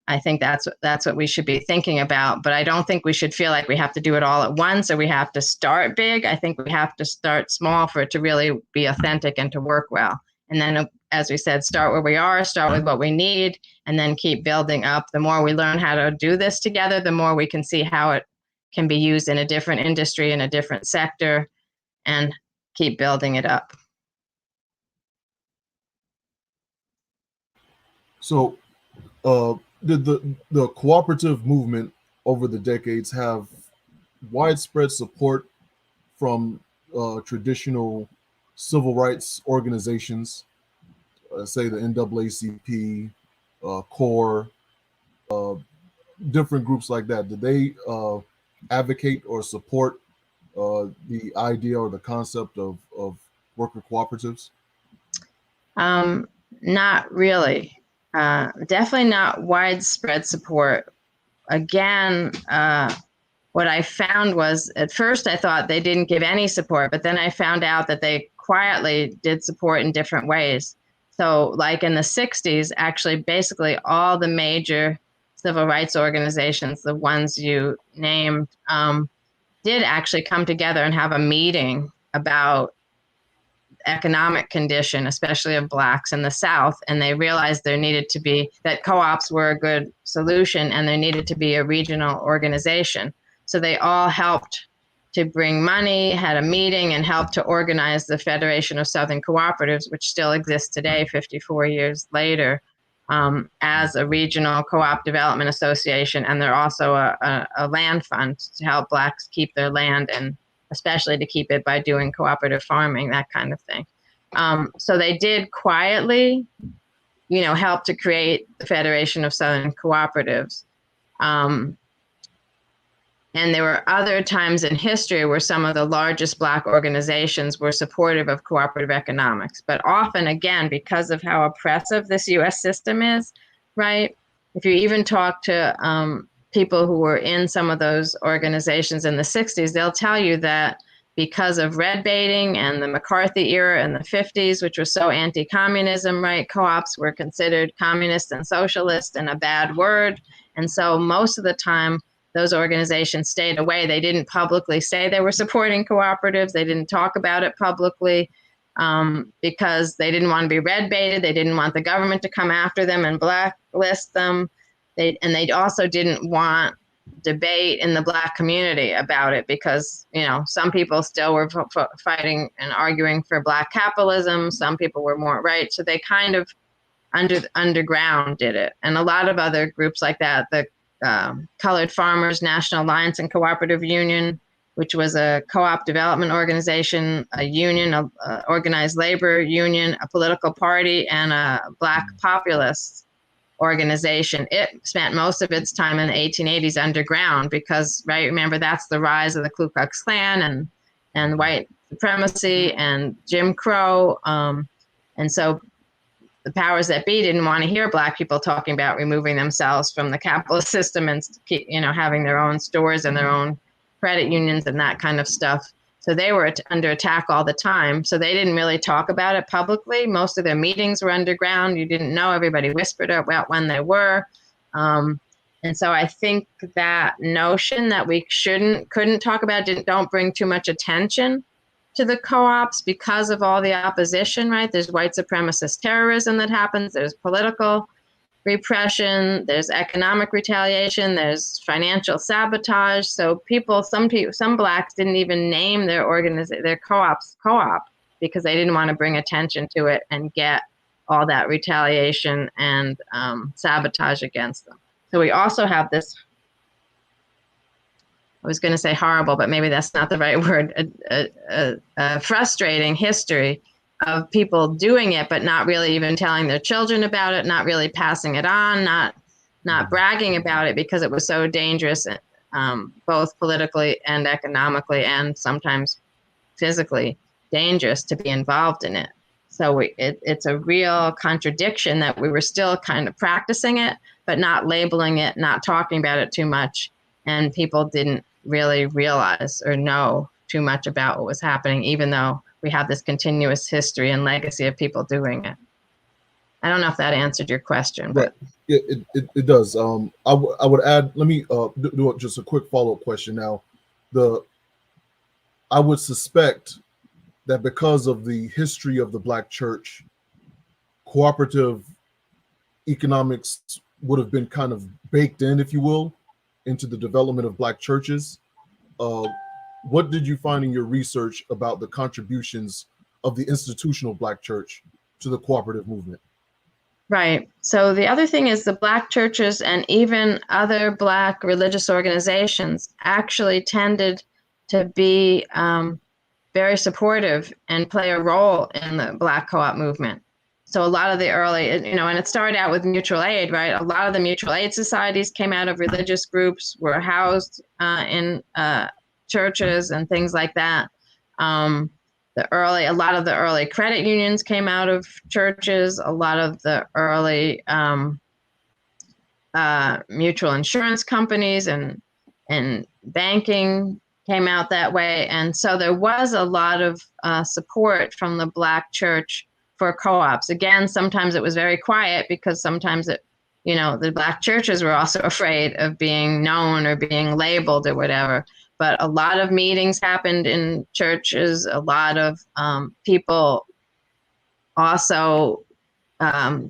Speaker 2: I think that's what we should be thinking about. But I don't think we should feel like we have to do it all at once, or we have to start big. I think we have to start small for it to really be authentic and to work well. And then, as we said, start where we are, start with what we need, and then keep building up. The more we learn how to do this together, the more we can see how it can be used in a different industry, in a different sector, and keep building it up.
Speaker 3: So, did the cooperative movement over the decades have widespread support from traditional civil rights organizations, say the NAACP, CORE, different groups like that? Did they advocate or support the idea or the concept of worker cooperatives?
Speaker 2: Not really. Definitely not widespread support. Again, what I found was, at first I thought they didn't give any support, but then I found out that they quietly did support in different ways. So like in the 60s, actually basically all the major civil rights organizations, the ones you named, did actually come together and have a meeting about economic condition, especially of Blacks in the South, and they realized there needed to be, that co-ops were a good solution, and there needed to be a regional organization. So they all helped to bring money, had a meeting, and helped to organize the Federation of Southern Cooperatives, which still exists today, 54 years later, as a regional co-op development association. And they're also a land fund to help Blacks keep their land, and especially to keep it by doing cooperative farming, that kind of thing. So they did quietly, help to create the Federation of Southern Cooperatives. And there were other times in history where some of the largest Black organizations were supportive of cooperative economics. But often, again, because of how oppressive this U.S. system is, right? If you even talk to people who were in some of those organizations in the 60s, they'll tell you that because of red baiting and the McCarthy era in the 50s, which was so anti-communism, right? Co-ops were considered communist and socialist and a bad word. And so most of the time, those organizations stayed away. They didn't publicly say they were supporting cooperatives. They didn't talk about it publicly because they didn't want to be red baited. They didn't want the government to come after them and blacklist them. They also didn't want debate in the Black community about it because, some people still were fighting and arguing for Black capitalism. Some people were more right. So they kind of underground did it. And a lot of other groups like that, the Colored Farmers National Alliance and Cooperative Union, which was a co-op development organization, a union, a organized labor union, a political party, and a Black populist organization. It spent most of its time in the 1880s underground because, right, remember, that's the rise of the Ku Klux Klan and white supremacy and Jim Crow. And so the powers that be didn't want to hear Black people talking about removing themselves from the capitalist system and having their own stores and their own credit unions and that kind of stuff. So they were under attack all the time. So they didn't really talk about it publicly. Most of their meetings were underground. You didn't know. Everybody whispered about when they were. And so I think that notion that we couldn't talk about, don't bring too much attention to the co-ops because of all the opposition, right? There's white supremacist terrorism that happens. There's political repression. There's economic retaliation. There's financial sabotage. So some Blacks didn't even name their co-ops co-op because they didn't want to bring attention to it and get all that retaliation and sabotage against them. So we also have this, I was going to say horrible, but maybe that's not the right word, a frustrating history of people doing it, but not really even telling their children about it, not really passing it on, not bragging about it because it was so dangerous, both politically and economically, and sometimes physically dangerous to be involved in it. So it's a real contradiction that we were still kind of practicing it, but not labeling it, not talking about it too much, and people didn't really realize or know too much about what was happening, even though we have this continuous history and legacy of people doing it. I don't know if that answered your question, but
Speaker 3: it does. I would add. Let me do just a quick follow-up question. Now, I would suspect that because of the history of the Black church, cooperative economics would have been kind of baked in, if you will, into the development of Black churches. What did you find in your research about the contributions of the institutional Black church to the cooperative movement?
Speaker 2: Right. So the other thing is the Black churches and even other Black religious organizations actually tended to be very supportive and play a role in the Black co-op movement. So a lot of the early, and it started out with mutual aid, right? A lot of the mutual aid societies came out of religious groups, were housed in churches and things like that. a lot of the early credit unions came out of churches. A lot of the early mutual insurance companies and banking came out that way. And so there was a lot of support from the Black church for co-ops. Again, sometimes it was very quiet because sometimes the Black churches were also afraid of being known or being labeled or whatever. But a lot of meetings happened in churches. A lot of people also,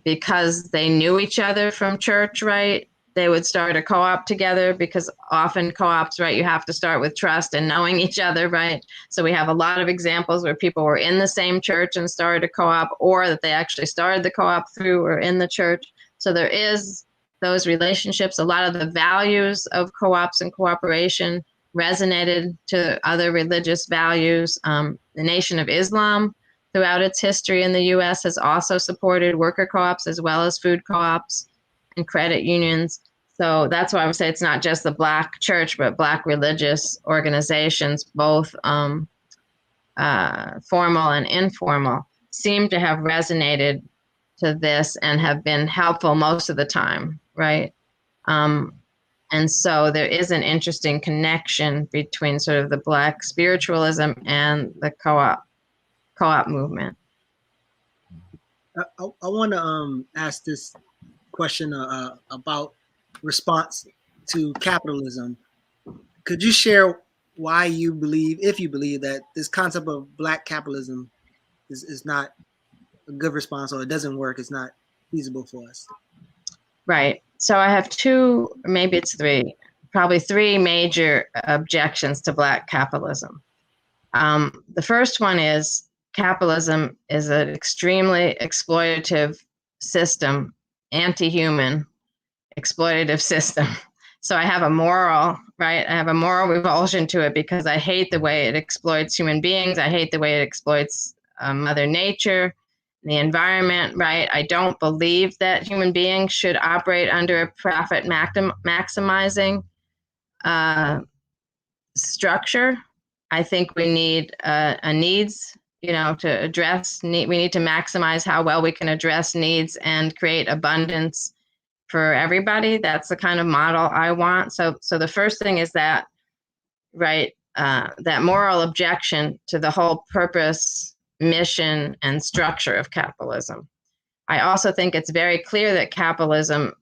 Speaker 2: because they knew each other from church, right? They would start a co-op together, because often co-ops, right, you have to start with trust and knowing each other, right? So we have a lot of examples where people were in the same church and started a co-op, or that they actually started the co-op through or in the church. So there is those relationships. A lot of the values of co-ops and cooperation resonated to other religious values. The Nation of Islam, throughout its history in the U.S., has also supported worker co-ops as well as food co-ops and credit unions. So that's why I would say it's not just the Black church, but Black religious organizations, both formal and informal, seem to have resonated to this and have been helpful most of the time, right? And so there is an interesting connection between sort of the Black spiritualism and the co-op movement.
Speaker 1: I want to ask this question about response to capitalism. Could you share why you believe, if you believe, that this concept of Black capitalism is not a good response, or it doesn't work, it's not feasible for us?
Speaker 2: Right. So I have two, maybe it's three, probably three major objections to Black capitalism. The first one is capitalism is an extremely exploitative system, anti-human exploitative system. So I have a moral, right? I have a moral revulsion to it because I hate the way it exploits human beings. I hate the way it exploits Mother Nature, the environment, right? I don't believe that human beings should operate under a profit maximizing structure. I think we need a needs, to address need. We need to maximize how well we can address needs and create abundance for everybody. That's the kind of model I want. So the first thing is that, right, that moral objection to the whole purpose, mission, and structure of capitalism. I also think it's very clear that capitalism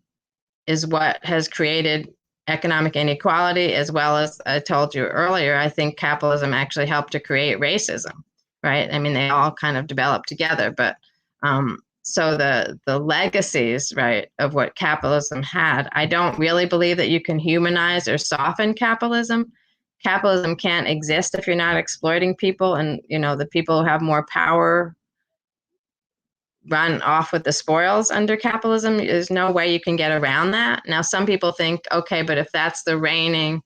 Speaker 2: is what has created economic inequality, as well as I told you earlier, I think capitalism actually helped to create racism, right? I mean, they all kind of developed together, but so the legacies, right, of what capitalism had, I don't really believe that you can humanize or soften capitalism. Capitalism can't exist if you're not exploiting people, and the people who have more power run off with the spoils under capitalism. There's no way you can get around that. Now, some people think, okay, but if that's the reigning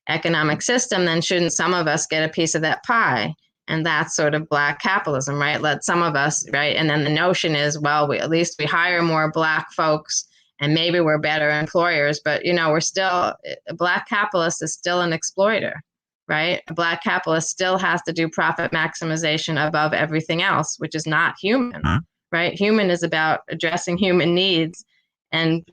Speaker 2: economic system, then shouldn't some of us get a piece of that pie? And that's sort of Black capitalism, right? Let some of us, right? And then the notion is, well, at least we hire more Black folks and maybe we're better employers, but we're still, a Black capitalist is still an exploiter, right? A Black capitalist still has to do profit maximization above everything else, which is not human. Right? Human is about addressing human needs and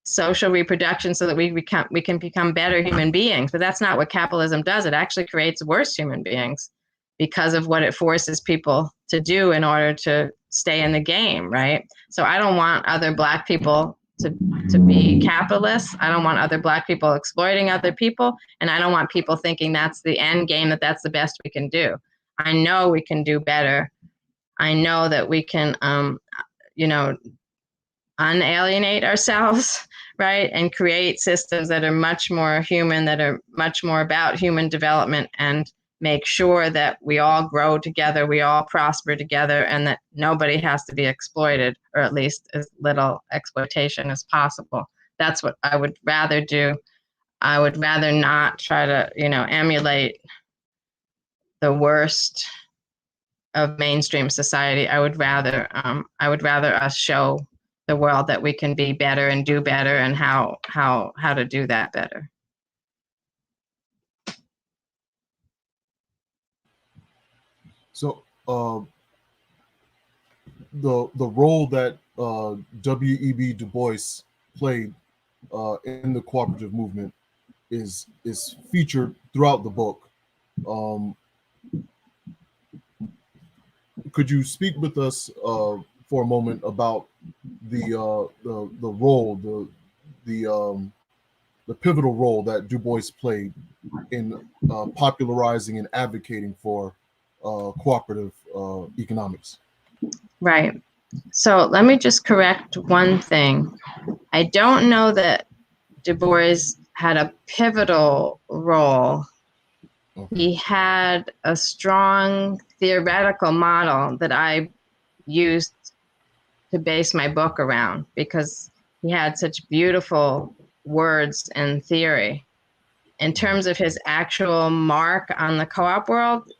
Speaker 2: social reproduction so that we can become better human beings. But that's not what capitalism does. It actually creates worse human beings because of what it forces people to do in order to stay in the game, right? So I don't want other Black people to be capitalists. I don't want other Black people exploiting other people. And I don't want people thinking that's the end game, that that's the best we can do. I know we can do better. I know that we can, unalienate ourselves, right? And create systems that are much more human, that are much more about human development, and make sure that we all grow together, we all prosper together, and that nobody has to be exploited, or at least as little exploitation as possible. That's what I would rather do. I would rather not try to, emulate the worst of mainstream society. I would rather us show the world that we can be better and do better, and how to do that better.
Speaker 3: So the role that W.E.B. Du Bois played in the cooperative movement is featured throughout the book. Could you speak with us for a moment about the role, the pivotal role that Du Bois played in popularizing and advocating for cooperative economics?
Speaker 2: Right. So let me just correct one thing. I don't know that Du Bois had a pivotal role.
Speaker 3: Okay.
Speaker 2: He had a strong theoretical model that I used to base my book around because he had such beautiful words and theory. In terms of his actual mark on the co-op world,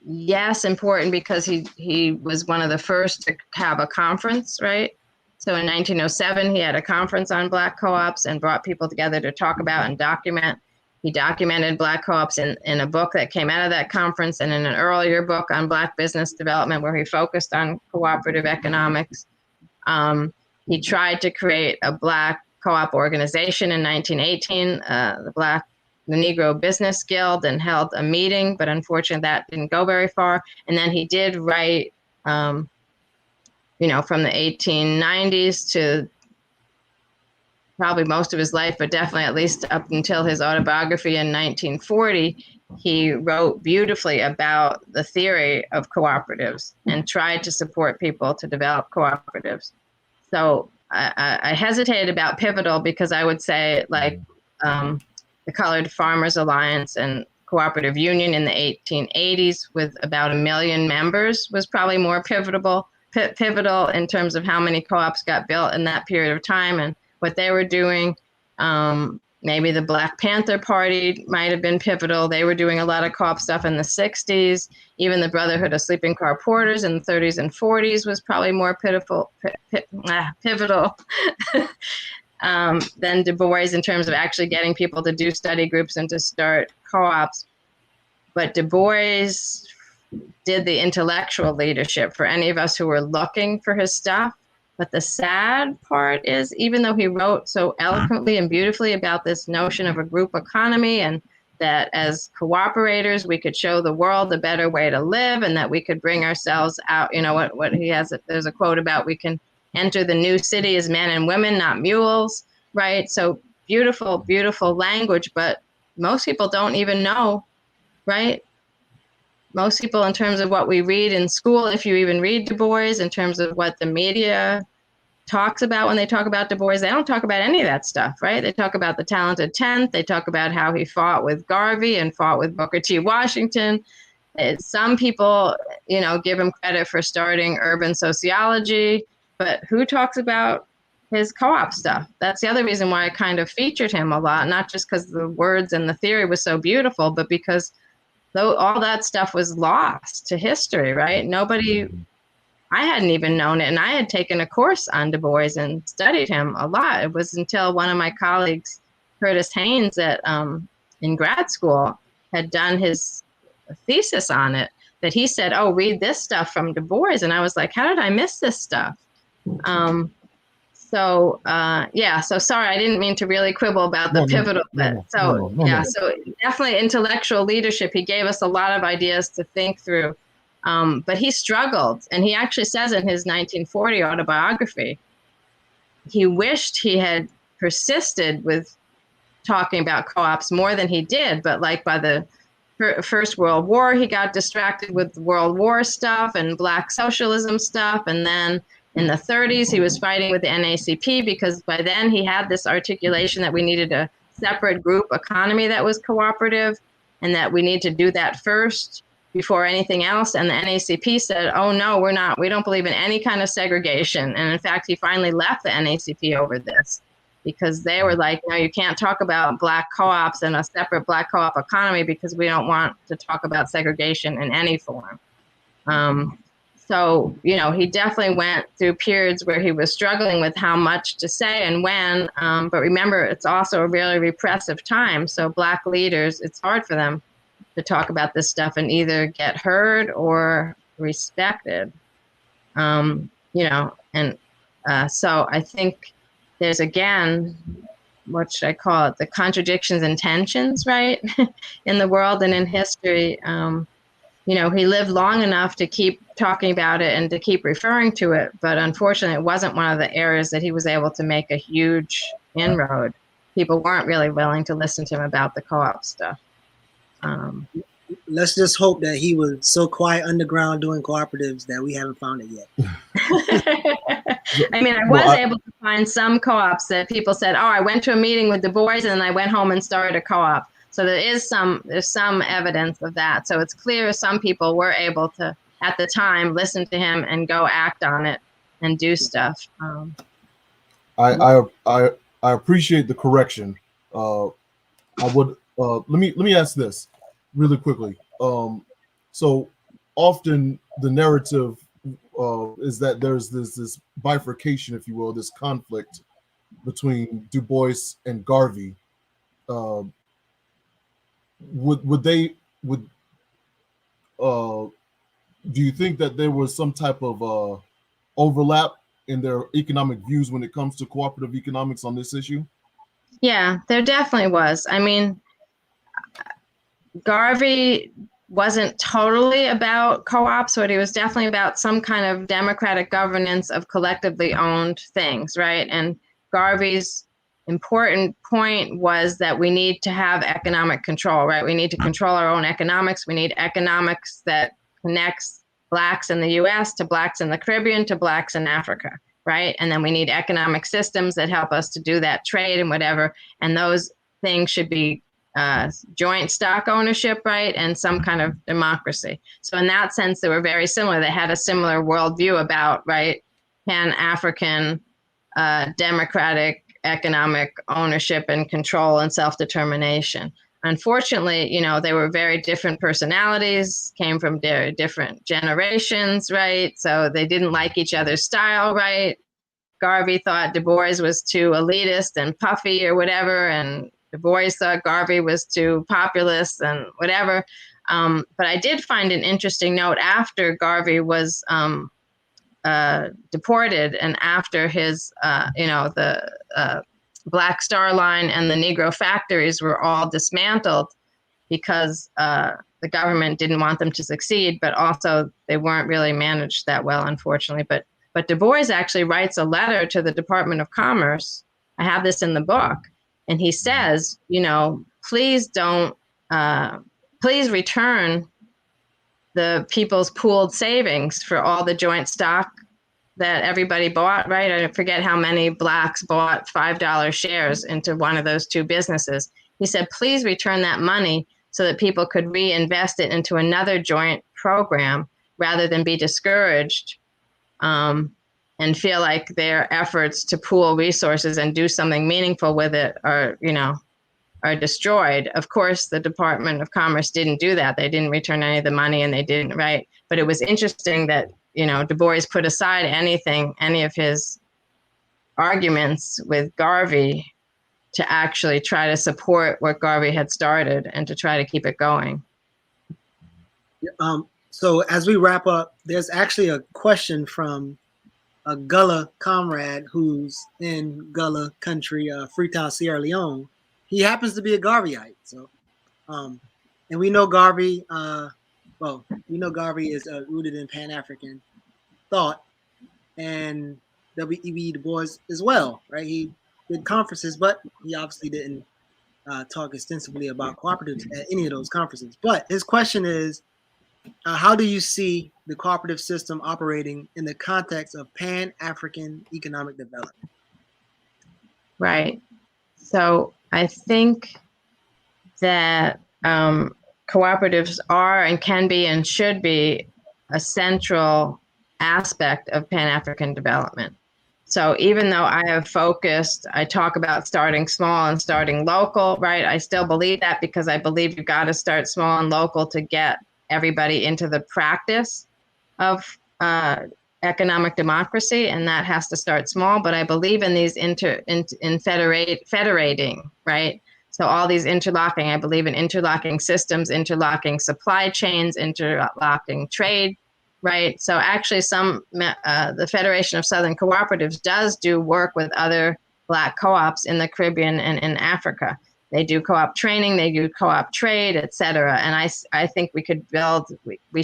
Speaker 2: yes, important because he was one of the first to have a conference, right? So in 1907, he had a conference on Black co-ops and brought people together to talk about and document. He documented Black co-ops in a book that came out of that conference and in an earlier book on Black business development where he focused on cooperative economics. He tried to create a Black co-op organization in 1918, the Negro Business Guild, and held a meeting, but unfortunately that didn't go very far. And then he did write, from the 1890s to probably most of his life, but definitely at least up until his autobiography in 1940, he wrote beautifully about the theory of cooperatives and tried to support people to develop cooperatives. So I hesitated about pivotal because I would say the Colored Farmers Alliance and Cooperative Union in the 1880s with about 1 million members was probably more pivotal in terms of how many co-ops got built in that period of time and what they were doing. Maybe the Black Panther Party might have been pivotal. They were doing a lot of co-op stuff in the 60s. Even the Brotherhood of Sleeping Car Porters in the 30s and 40s was probably more pivotal than Du Bois in terms of actually getting people to do study groups and to start co-ops. But Du Bois did the intellectual leadership for any of us who were looking for his stuff. But the sad part is, even though he wrote so eloquently and beautifully about this notion of a group economy and that as cooperators, we could show the world a better way to live and that we could bring ourselves out, what he has, there's a quote about we can enter the new city as men and women, not mules, right? So beautiful, beautiful language, but most people don't even know, right? Most people, in terms of what we read in school, if you even read Du Bois, in terms of what the media talks about when they talk about Du Bois, they don't talk about any of that stuff, right? They talk about the Talented Tenth. They talk about how he fought with Garvey and fought with Booker T. Washington. Some people, give him credit for starting urban sociology, but who talks about his co-op stuff? That's the other reason why I kind of featured him a lot, not just because the words and the theory was so beautiful, but because all that stuff was lost to history, right? I hadn't even known it. And I had taken a course on Du Bois and studied him a lot. It was until one of my colleagues, Curtis Haynes in grad school, had done his thesis on it, that he said, oh, read this stuff from Du Bois. And I was like, how did I miss this stuff? So sorry, I didn't mean to really quibble about the pivotal bit. So definitely intellectual leadership. He gave us a lot of ideas to think through, but he struggled. And he actually says in his 1940 autobiography, he wished he had persisted with talking about co-ops more than he did. But like by the First World War, he got distracted with World War stuff and Black socialism stuff. And then in the 30s, he was fighting with the NAACP because by then he had this articulation that we needed a separate group economy that was cooperative and that we need to do that first before anything else. And the NAACP said, oh, no, we don't believe in any kind of segregation. And in fact, he finally left the NAACP over this because they were like, no, you can't talk about Black co-ops and a separate Black co-op economy because we don't want to talk about segregation in any form. So, he definitely went through periods where he was struggling with how much to say and when. But remember, it's also a really repressive time. So Black leaders, it's hard for them to talk about this stuff and either get heard or respected. So I think there's, again, what should I call it? The contradictions and tensions, right, in the world and in history. He lived long enough to keep talking about it and to keep referring to it, but unfortunately, it wasn't one of the areas that he was able to make a huge inroad. People weren't really willing to listen to him about the co-op stuff.
Speaker 1: Let's just hope that he was so quiet underground doing cooperatives that we haven't found it yet.
Speaker 2: I mean, I was able to find some co-ops that people said, oh, I went to a meeting with Du Bois and then I went home and started a co-op. So there's some evidence of that. So it's clear some people were able to, at the time, listen to him and go act on it and do stuff.
Speaker 3: I appreciate the correction. I would let me ask this really quickly. So often the narrative is that there's this bifurcation, if you will, this conflict between Du Bois and Garvey. Do you think that there was some type of overlap in their economic views when it comes to cooperative economics on this issue?
Speaker 2: Yeah, there definitely was. I mean, Garvey wasn't totally about co-ops, but he was definitely about some kind of democratic governance of collectively owned things, right? And Garvey's important point was that we need to have economic control, right? We need to control our own economics. We need economics that connects Blacks in the US to Blacks in the Caribbean to Blacks in Africa, right? And then we need economic systems that help us to do that trade and whatever. And those things should be joint stock ownership, right? And some kind of democracy. So in that sense, they were very similar. They had a similar worldview about, right, Pan-African democratic economic ownership and control and self-determination. Unfortunately, they were very different personalities, came from different generations, right? So they didn't like each other's style, right? Garvey thought Du Bois was too elitist and puffy or whatever, and Du Bois thought Garvey was too populist and whatever. But I did find an interesting note after Garvey was deported and after his, the Black Star Line and the Negro factories were all dismantled because the government didn't want them to succeed, but also they weren't really managed that well, unfortunately. But Du Bois actually writes a letter to the Department of Commerce. I have this in the book. And he says, please return the people's pooled savings for all the joint stock that everybody bought, right? I forget how many Blacks bought $5 shares into one of those two businesses. He said, please return that money so that people could reinvest it into another joint program rather than be discouraged and feel like their efforts to pool resources and do something meaningful with it are destroyed. Of course, the Department of Commerce didn't do that. They didn't return any of the money and they didn't, right? But it was interesting that, Du Bois put aside any of his arguments with Garvey to actually try to support what Garvey had started and to try to keep it going.
Speaker 1: So as we wrap up, there's actually a question from a Gullah comrade who's in Gullah country, Freetown, Sierra Leone. He happens to be a Garveyite. So, and we know Garvey, Garvey is rooted in Pan-African thought, and W.E.B. Du Bois as well, right? He did conferences, but he obviously didn't talk extensively about cooperatives at any of those conferences. But his question is, how do you see the cooperative system operating in the context of Pan-African economic development?
Speaker 2: Right. So I think that cooperatives are and can be and should be a central aspect of Pan-African development. So even though I talk about starting small and starting local, right? I still believe that because I believe you've got to start small and local to get everybody into the practice of economic democracy, and that has to start small. But I believe in these federating, right? So all these interlocking, I believe in interlocking systems, interlocking supply chains, interlocking trade, right? So actually the Federation of Southern Cooperatives does do work with other Black co-ops in the Caribbean and in Africa. They do co-op training, they do co-op trade, et cetera. And I think we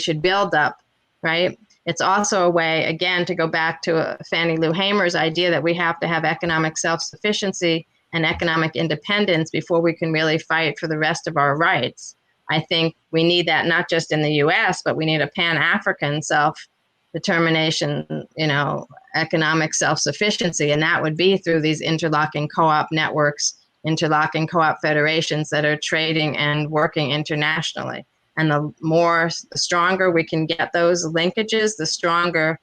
Speaker 2: should build up, right? It's also a way, again, to go back to Fannie Lou Hamer's idea that we have to have economic self-sufficiency and economic independence before we can really fight for the rest of our rights. I think we need that not just in the US, but we need a Pan-African self-determination, economic self-sufficiency. And that would be through these interlocking co-op networks, interlocking co-op federations that are trading and working internationally. And the stronger we can get those linkages, the stronger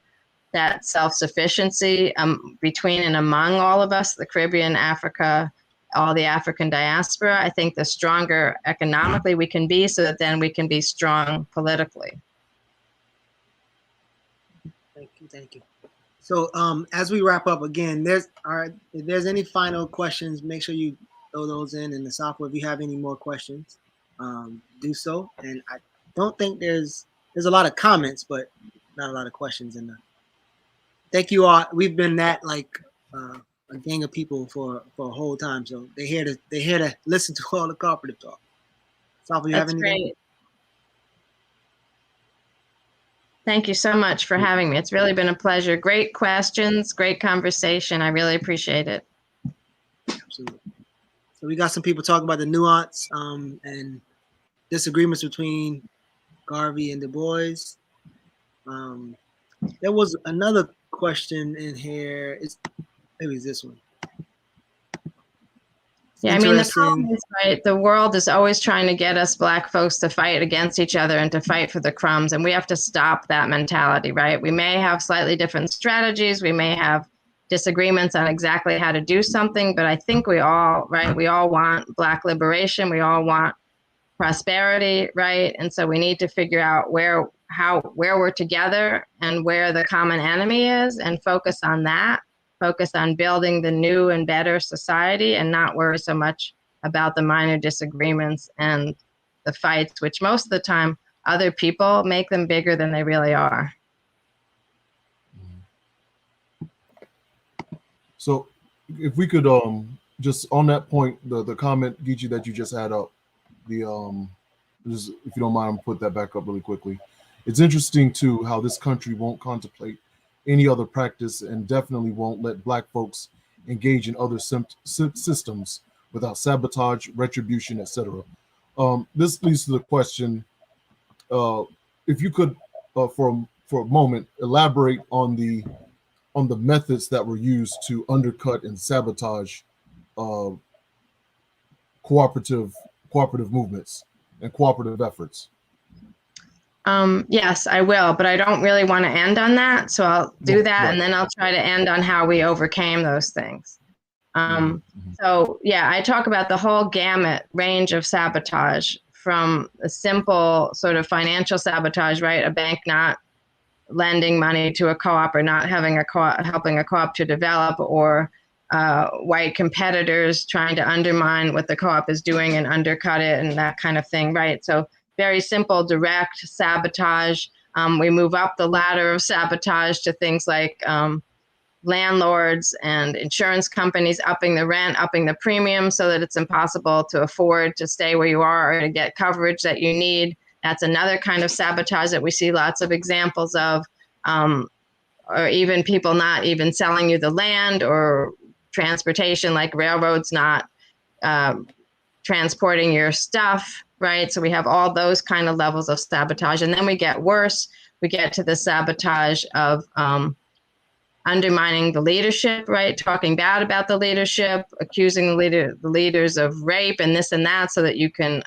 Speaker 2: that self-sufficiency between and among all of us, the Caribbean, Africa, all the African diaspora, I think the stronger economically we can be, so that then we can be strong politically.
Speaker 1: Thank you. So as we wrap up again, if there's any final questions, make sure you throw those in the software. If you have any more questions, do so. And I don't think there's a lot of comments, but not a lot of questions in there. Thank you all. We've been a gang of people for a whole time, so they're here to listen to all the cooperative talk. Asafo, you have anything?
Speaker 2: Great. Thank you so much for having me. It's really been a pleasure. Great questions, great conversation. I really appreciate it.
Speaker 1: Absolutely. So we got some people talking about the nuance and disagreements between Garvey and Du Bois. There was another question in here. Maybe it's this one.
Speaker 2: Yeah, I mean, the problem is, right, the world is always trying to get us Black folks to fight against each other and to fight for the crumbs, and we have to stop that mentality, right? We may have slightly different strategies, we may have disagreements on exactly how to do something, but I think we all want Black liberation, we all want prosperity, right? And so we need to figure out where we're together and where the common enemy is, and focus on that. Focus on building the new and better society, and not worry so much about the minor disagreements and the fights, which most of the time other people make them bigger than they really are.
Speaker 3: So if we could just on that point, the comment, Geechee, that you just had up, just, if you don't mind, put that back up really quickly. It's interesting too how this country won't contemplate any other practice, and definitely won't let Black folks engage in other systems without sabotage, retribution, etc. This leads to the question: if you could, for a moment, elaborate on the methods that were used to undercut and sabotage cooperative movements and cooperative efforts.
Speaker 2: Yes, I will, but I don't really want to end on that. So I'll do that, and then I'll try to end on how we overcame those things. So yeah, I talk about the whole gamut range of sabotage, from a simple sort of financial sabotage, right? A bank not lending money to a co-op, or not having helping a co-op to develop, or white competitors trying to undermine what the co-op is doing and undercut it, and that kind of thing, right? So very simple, direct sabotage. We move up the ladder of sabotage to things like landlords and insurance companies upping the rent, upping the premium, so that it's impossible to afford to stay where you are or to get coverage that you need. That's another kind of sabotage that we see lots of examples of, or even people not even selling you the land, or transportation, like railroads not transporting your stuff, right? So we have all those kind of levels of sabotage. And then we get worse. We get to the sabotage of undermining the leadership, right? Talking bad about the leadership, accusing the leaders of rape and this and that, so that you can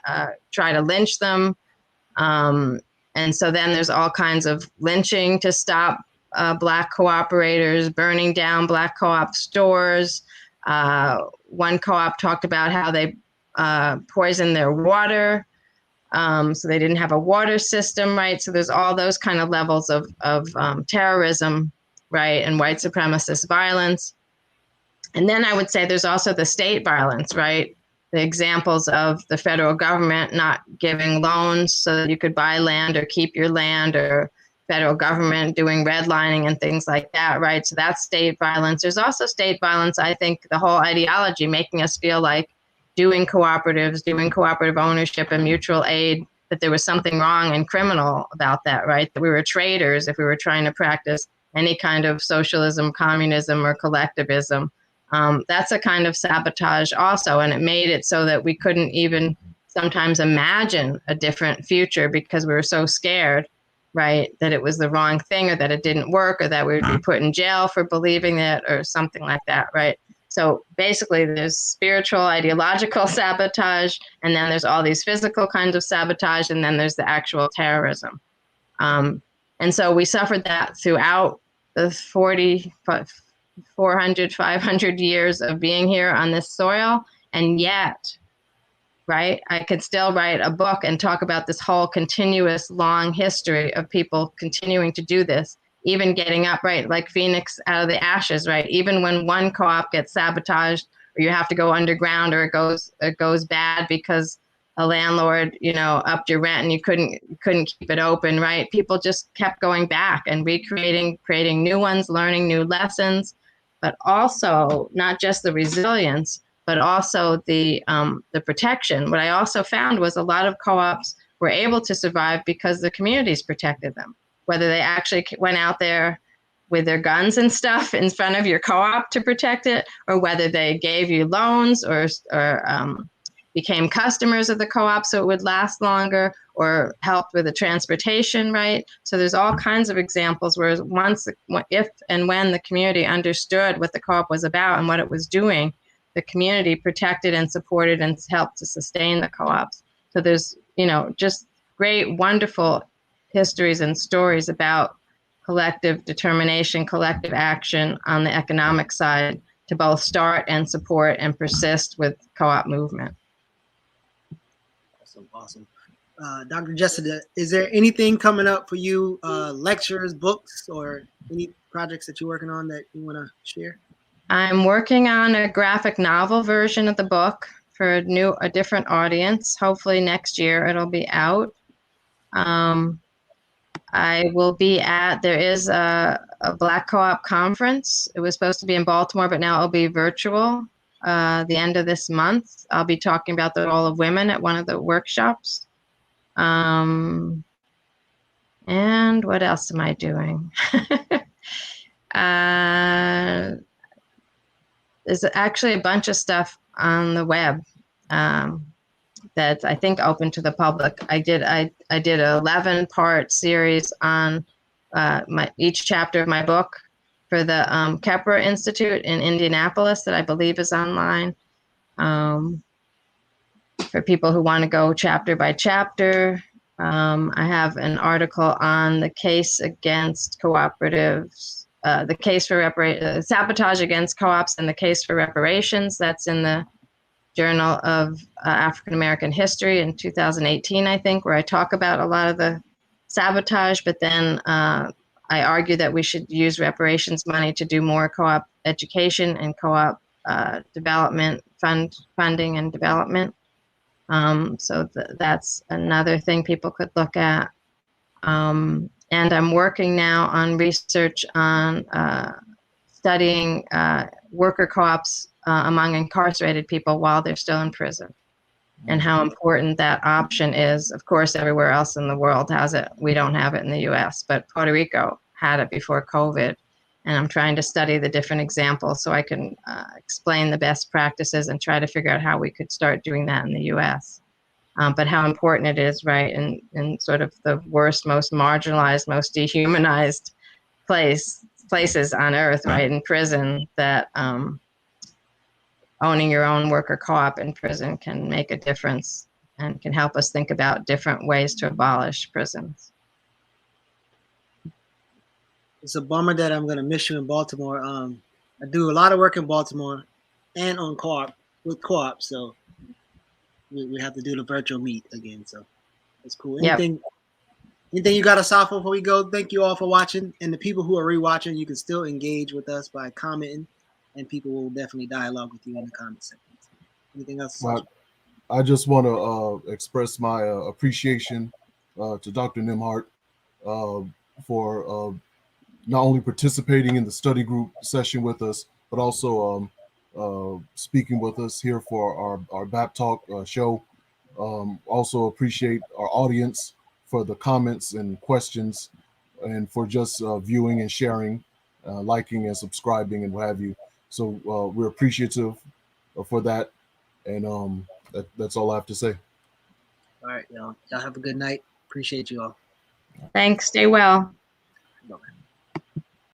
Speaker 2: try to lynch them. And so then there's all kinds of lynching to stop Black cooperators, burning down Black co-op stores. One co-op talked about how they poisoned their water, so they didn't have a water system, right? So there's all those kind of levels of terrorism, right, and white supremacist violence. And then I would say there's also the state violence, right? the examples of the federal government not giving loans so that you could buy land or keep your land, or federal government doing redlining and things like that, right? So that's state violence. There's also state violence, I think, the whole ideology making us feel like doing cooperatives, doing cooperative ownership and mutual aid, that there was something wrong and criminal about that, right? That we were traitors if we were trying to practice any kind of socialism, communism, or collectivism. That's a kind of sabotage also, and it made it so that we couldn't even sometimes imagine a different future because we were so scared, right, that it was the wrong thing, or that it didn't work, or that we would be put in jail for believing it, or something like that, right? So basically there's spiritual, ideological sabotage, and then there's all these physical kinds of sabotage, and then there's the actual terrorism. And so we suffered that throughout the 400, 500 years of being here on this soil. And yet, right, I could still write a book and talk about this whole continuous long history of people continuing to do this, even getting up, right, like Phoenix out of the ashes, right? Even when one co-op gets sabotaged, or you have to go underground, or it goes bad because a landlord, upped your rent and you couldn't keep it open, right? People just kept going back and creating new ones, learning new lessons, but also not just the resilience, but also the protection. What I also found was a lot of co-ops were able to survive because the communities protected them, whether they actually went out there with their guns and stuff in front of your co-op to protect it, or whether they gave you loans or became customers of the co-op so it would last longer, or helped with the transportation, right? So there's all kinds of examples where if and when the community understood what the co-op was about and what it was doing, the community protected and supported and helped to sustain the co-ops. So there's, just great, wonderful histories and stories about collective determination, collective action on the economic side to both start and support and persist with co-op movement.
Speaker 1: Awesome. Dr. Jessica, is there anything coming up for you, lectures, books, or any projects that you're working on that you want to share?
Speaker 2: I'm working on a graphic novel version of the book for a different audience. Hopefully next year it'll be out. I will be there is a Black Co-op conference. It was supposed to be in Baltimore, but now it'll be virtual. The end of this month, I'll be talking about the role of women at one of the workshops. And what else am I doing? There's actually a bunch of stuff on the web that's, I think, open to the public. I did an 11-part series on each chapter of my book for the Kepler Institute in Indianapolis that I believe is online. For people who want to go chapter by chapter, I have an article on the case against cooperatives, the case for sabotage against co-ops and the case for reparations. That's in the Journal of African American History in 2018, I think, where I talk about a lot of the sabotage, but then I argue that we should use reparations money to do more co-op education and co-op development, funding and development. So that's another thing people could look at. And I'm working now on research on studying worker co-ops among incarcerated people while they're still in prison, and how important that option is. Of course, everywhere else in the world has it. We don't have it in the US, but Puerto Rico had it before COVID. And I'm trying to study the different examples so I can explain the best practices and try to figure out how we could start doing that in the US. But how important it is, right, in sort of the worst, most marginalized, most dehumanized places on earth, right, in prison, that owning your own worker co-op in prison can make a difference and can help us think about different ways to abolish prisons.
Speaker 1: It's a bummer that I'm going to miss you in Baltimore. I do a lot of work in Baltimore and on with co-op, so we have to do the virtual meet again. So it's cool. Anything you got, Asafo, before we go? Thank you all for watching, and the people who are rewatching, you can still engage with us by commenting, and people will definitely dialogue with you in the comment section. Anything else?
Speaker 3: Well, I just want to express my appreciation to Dr. Nembhard for not only participating in the study group session with us, but also speaking with us here for our BABTalk show. Also appreciate our audience for the comments and questions, and for just viewing and sharing, liking and subscribing and what have you. So we're appreciative for that, and that's all I have to say.
Speaker 1: All right, y'all. Y'all have a good night. Appreciate you all.
Speaker 2: Thanks. Stay well.